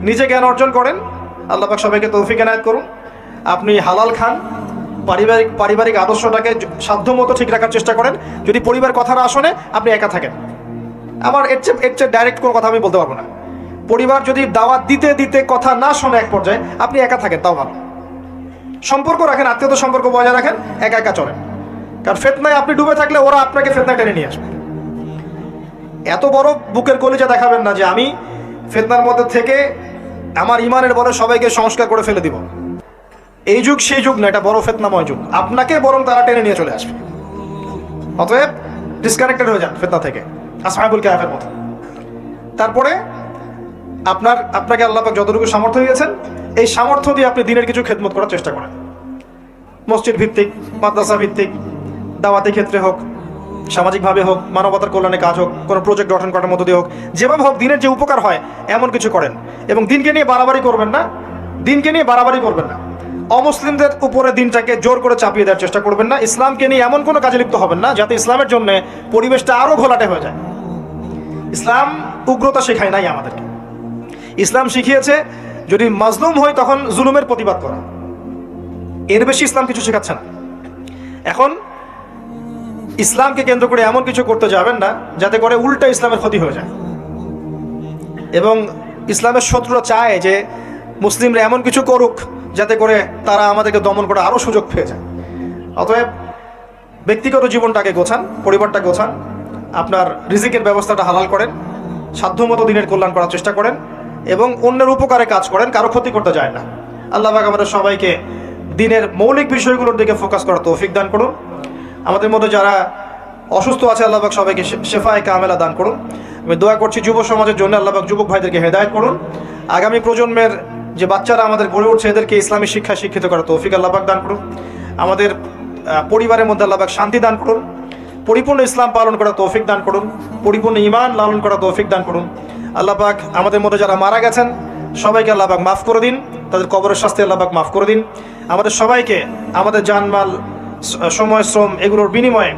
নিজে জ্ঞান অর্জন করেন। আল্লাহ পাক সবাইকে তৌফিক এনায়েত করুন। আপনি হালাল খান, পারিবারিক আদর্শটাকে সাধ্যমতো ঠিক রাখার চেষ্টা করেন। যদি পরিবার কথা না শোনে, আপনি একা থাকেন। আমার এর চেয়ে ডাইরেক্ট কোনো কথা আমি বলতে পারবো না। পরিবার যদি দাওয়াত দিতে দিতে কথা না শোনে এক পর্যায়ে, আপনি একা থাকেন, তাও ভালো। সম্পর্ক রাখেন, আত্মীয়তার সম্পর্ক বজায় রাখেন, একা একা চলেন। কারণ ফিতনায় আপনি ডুবে থাকলে ওরা আপনাকে ফিতনায় টেনে নিয়ে আসবে। এত বড় বুকের কলিজা দেখাবেন না যে আমি ফিতনার মধ্যে থেকে আমার ইমানের বলে সবাইকে সংস্কার করে ফেলে দিব। এই যুগ সেই যুগ না, এটা বড় ফিতনাময় যুগ। আপনাকে বরং তারা টেনে নিয়ে চলে আসবে। অতএব ডিসকানেক্টেড হয়ে যান ফিতনা থেকে, আসহাবুল কাহফের মতো। তারপরে আপনাকে আল্লাহ পাক যতটুকু সামর্থ্য দিয়েছেন, এই সামর্থ্য দিয়ে আপনি দিনের কিছু খেদমত করার চেষ্টা করেন। মসজিদ ভিত্তিক, মাদ্রাসা ভিত্তিক, দাওয়াতি ক্ষেত্রে হোক, সামাজিকভাবে হোক, মানবতার কল্যাণে কাজ হোক, কোনো প্রজেক্ট গঠন করার মধ্যে দিয়ে হোক, যেভাবে হোক দিনের যে উপকার হয় এমন কিছু করেন। এবং দিনকে নিয়ে বাড়াবাড়ি করবেন না, দিনকে নিয়ে বাড়াবাড়ি করবেন না। অমুসলিমদের উপরে দিনটাকে জোর করে চাপিয়ে দেওয়ার চেষ্টা করবেন না। ইসলামকে নিয়ে এমন কোনো কাজে লিপ্ত হবেন না যাতে ইসলামের জন্য পরিবেশটা আরও ঘোলাটে হয়ে যায়। ইসলাম উগ্রতা শেখায় নাই আমাদেরকে। ইসলাম শিখিয়েছে যদি মাজলুম হয় তখন জুলুমের প্রতিবাদ করা, এর বেশি ইসলাম কিছু শেখাচ্ছে না। এখন ইসলামকে কেন্দ্র করে এমন কিছু করতে যাবেন না যাতে করে উল্টা ইসলামের ক্ষতি হয়ে যায়। এবং ইসলামের শত্রুরা চায় যে মুসলিমরা এমন কিছু করুক যাতে করে তারা আমাদেরকে দমন করে আরও সুযোগ পেয়ে যায়। অতএব ব্যক্তিগত জীবনটাকে গোছান, পরিবারটা গোছান, আপনার রিজিকের ব্যবস্থাটা হালাল করেন, সাধ্যমতো দিনের কল্যাণ করার চেষ্টা করেন এবং অন্যের উপকারে কাজ করেন, কারো ক্ষতি করতে যায় না। আল্লাহ পাক আমাদের সবাইকে দিনের মৌলিক বিষয়গুলোর দিকে ফোকাস করার তৌফিক দান করুন। আমাদের মধ্যে যারা অসুস্থ আছে আল্লাহ পাক সবাইকে শেফায়ে কামেলা দান করুন। আমি দোয়া করছি যুব সমাজের জন্য, আল্লাহ পাক যুবক ভাইদেরকে হেদায়েত করুন। আগামী প্রজন্মের যে বাচ্চারা আমাদের গড়ে উঠছে এদেরকে ইসলামী শিক্ষায় শিক্ষিত করার তৌফিক আল্লাহ পাক দান করুন। আমাদের পরিবারের মধ্যে আল্লাহ পাক শান্তি দান করুন, পরিপূর্ণ ইসলাম পালন করার তৌফিক দান করুন, পরিপূর্ণ ঈমান লালন করার তৌফিক দান করুন। আল্লাহ পাক আমাদের মধ্যে যারা মারা গেছেন সবাইকে আল্লাহ পাক মাফ করে দিন, তাদের কবরের শাস্তি আল্লাহ পাক মাফ করে দিন। আমাদের সবাইকে আমাদের জানমাল, সময়, শ্রম এগুলোর বিনিময়ে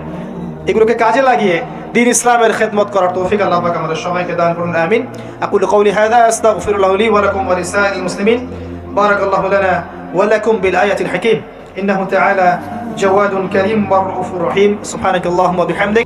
এগুলোকে কাজে লাগিয়ে দ্বীন ইসলামের খেদমত করার তৌফিক আল্লাহ পাক আমাদের সবাইকে দান করুন, আমিন। আকুলু কওলি হাযা আস্তাগফিরুল্লাহ লি ওয়া লাকুম ওয়া লিসাইরিল মুসলিমিন। বারাকাল্লাহু লানা ওয়া লাকুম বিল আয়াতিল হাকীম। ইন্নাহু তাআলা জাওয়াদুন কারীম ওয়া রাউফুর রহিম। সুবহানাকাল্লাহুম্মা ওয়া বিহামদিক।